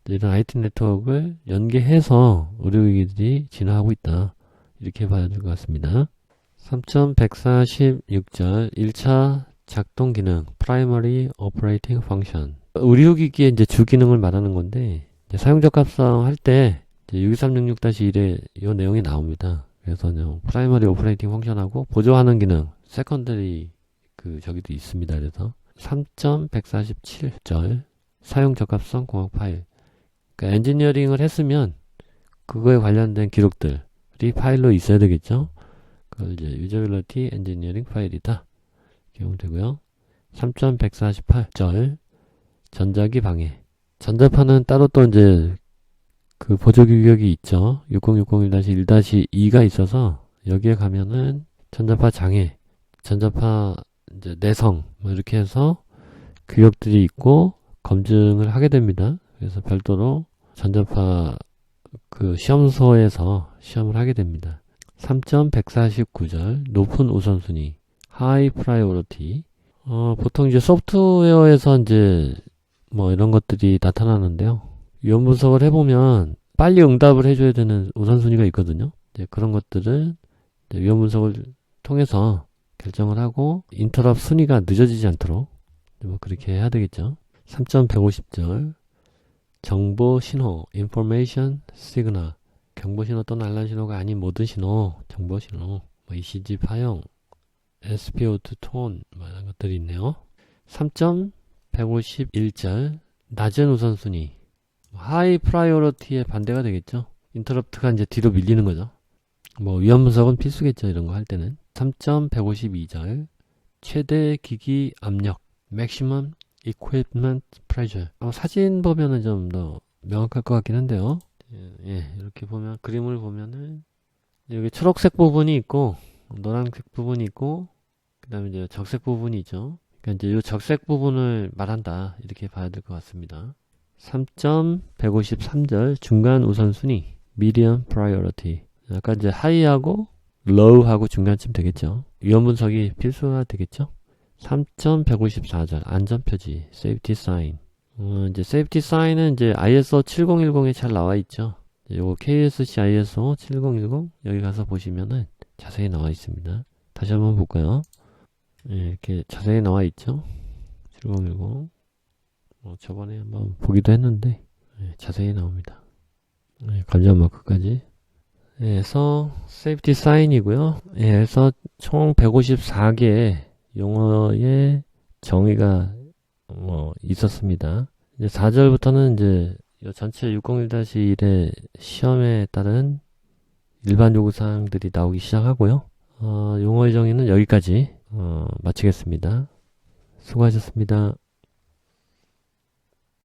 이런 IT 네트워크를 연계해서 의료기기들이 진화하고 있다. 이렇게 봐야 될 것 같습니다. 3.146절 1차 작동 기능 Primary Operating Function. 의료기기의 이제 주기능을 말하는 건데, 이제 사용적 합성 할 때 62366-1에 이 내용이 나옵니다. 그래서 프라이머리 오퍼레이팅 펑션하고 보조하는 기능 세컨더리 그 저기도 있습니다. 그래서 3.147절 사용 적합성 공학 파일. 그러니까 엔지니어링을 했으면 그거에 관련된 기록들이 파일로 있어야 되겠죠. 그걸 이제 유저빌리티 엔지니어링 파일이다. 이렇게 되고요. 3.148절 전자기 방해. 전자파는 따로 또 이제 그 보조규격이 있죠. 60601-1-2가 있어서 여기에 가면은 전자파 장애, 전자파 이제 내성 뭐 이렇게 해서 규격들이 있고 검증을 하게 됩니다. 그래서 별도로 전자파 그 시험소에서 시험을 하게 됩니다. 3.149절 높은 우선순위 high priority. 보통 이제 소프트웨어에서 이제 뭐 이런 것들이 나타나는데요. 위험 분석을 해보면 빨리 응답을 해줘야 되는 우선순위가 있거든요. 이제 그런 것들을 이제 위험 분석을 통해서 결정을 하고 인터럽 순위가 늦어지지 않도록 뭐 그렇게 해야 되겠죠. 3.150절 정보 신호 information signal 경보 신호 또는 알람 신호가 아닌 모든 신호 정보 신호 뭐 ECG 파형 SpO2 톤 뭐 이런 것들이 있네요. 3.151절 낮은 우선순위 하이 프라이어리티의 반대가 되겠죠. 인터럽트가 이제 뒤로 밀리는 거죠. 뭐 위험 분석은 필수겠죠. 이런 거 할 때는. 3.152절 최대 기기 압력 maximum equipment pressure. 사진 보면은 좀 더 명확할 것 같긴 한데요. 예, 이렇게 보면 그림을 보면은 여기 초록색 부분이 있고 노란색 부분이 있고 그 다음에 이제 적색 부분이 있죠. 그러니까 이제 이 적색 부분을 말한다 이렇게 봐야 될 것 같습니다. 3.153절 중간 우선순위 medium priority. 아까 이제 high하고 low하고 중간쯤 되겠죠. 위험 분석이 필수가 되겠죠. 3.154절 안전표지 safety sign. 이제 safety sign은 이제 ISO 7010에 잘 나와 있죠. 요거 KSC ISO 7010 여기 가서 보시면은 자세히 나와 있습니다. 다시 한번 볼까요? 예, 이렇게 자세히 나와 있죠. 7010. 저번에 한번 보기도 했는데 예, 자세히 나옵니다. 예, 감정 마크까지. 해서 세이프티 사인이고요. 예, 그래서 총 154개의 용어의 정의가 있었습니다. 이제 4절부터는 이제 전체 601-1의 시험에 따른 일반 요구사항들이 나오기 시작하고요. 용어의 정의는 여기까지 마치겠습니다. 수고하셨습니다.